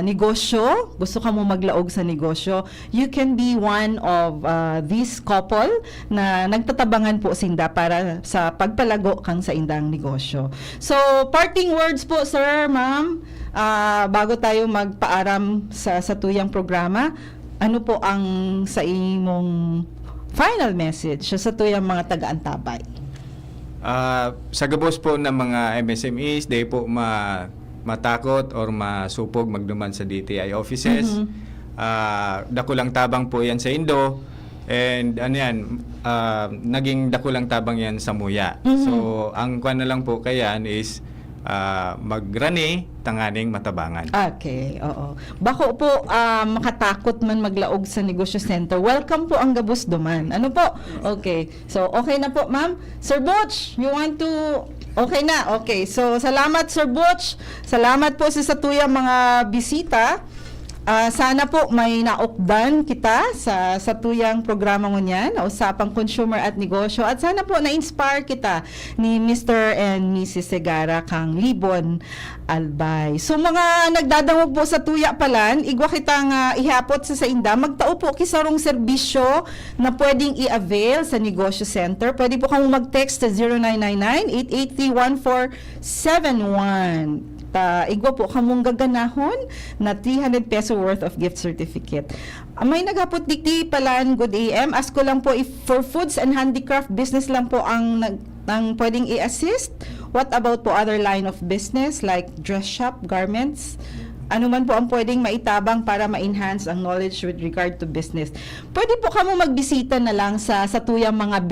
negosyo, gusto kamo maglaog sa negosyo, you can be one of this couple na nagtatabangan po sinda para sa pagpalago kang sa indang negosyo. So, parting words po, sir, ma'am, bago tayo magpaaram sa tuyang programa, ano po ang sa imong final message sa tuyang mga taga-antabay? Sa gabos po ng mga MSMEs, day po matakot or masupog magduman sa DTI offices. Dakulang tabang po yan sa Indo, and naging dakulang tabang yan sa Muya. So ang na lang po kayan is magrani tanganing matabangan. Okay, oo. Bako po makatakot man maglaog sa negosyo center, welcome po ang gabos duman. Ano po? Okay. So okay na po, ma'am. Sir Butch, you want to... Okay na. Okay. So salamat, Sir Butch. Salamat po sa tuyang mga bisita. Sana po may naokdan kita sa tuyang programa mo niyan, na usapang consumer at negosyo, at sana po na-inspire kita ni Mr. and Mrs. Segarra kang Libon Albay. So mga nagdadangog po sa tuya palan, igwa kitang ihapot sa inda, magtao po kisarong serbisyo na pwedeng i-avail sa negosyo center. Pwede po kang mag-text sa 0999-883-1471. Igwa po kamong gaganahon na 300 peso worth of gift certificate. May nagapot dikti palan, good AM. Ask ko lang po if for foods and handicraft business lang po ang pwedeng i-assist. What about po other line of business like dress shop, garments? ano man po ang pwedeng maitabang para ma-enhance ang knowledge with regard to business. Pwede po kamo magbisita na lang sa tuyang mga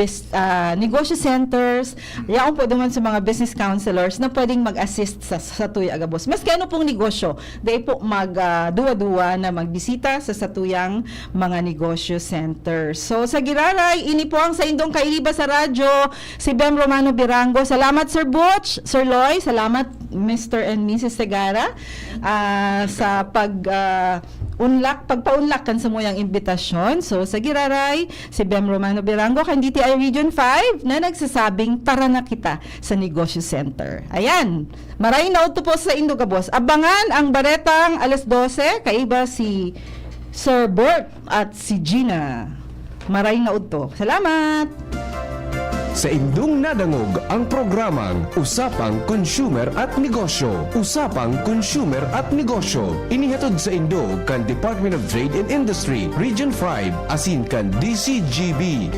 negosyo centers, yaon po naman sa mga business counselors na pwedeng mag-assist sa tuya agabos. Mas kano pong negosyo, dahil po duwa-duwa na magbisita sa tuyang mga negosyo centers. So sa Giraray, ini po ang sa indong kailiba sa radyo, si Bem Romano Birango. Salamat Sir Butch, Sir Loy, salamat Mr. and Mrs. Segara sa pagpaunlak kan sa moyang imbitasyon. So sa Giraray, si Bem Romano Birango kan DTI Region 5 na nagsasabing tara na kita sa Negosyo Center. Ayan, maray na uto po sa Indogabos. Abangan ang baretang alas 12, kaiba si Sir Bert at si Gina. Maray na uto. Salamat! Sa indong nadangog ang programang Usapang Consumer at Negosyo. Usapang Consumer at Negosyo. Inihatod sa indo kan Department of Trade and Industry, Region 5, asin kan DCGB.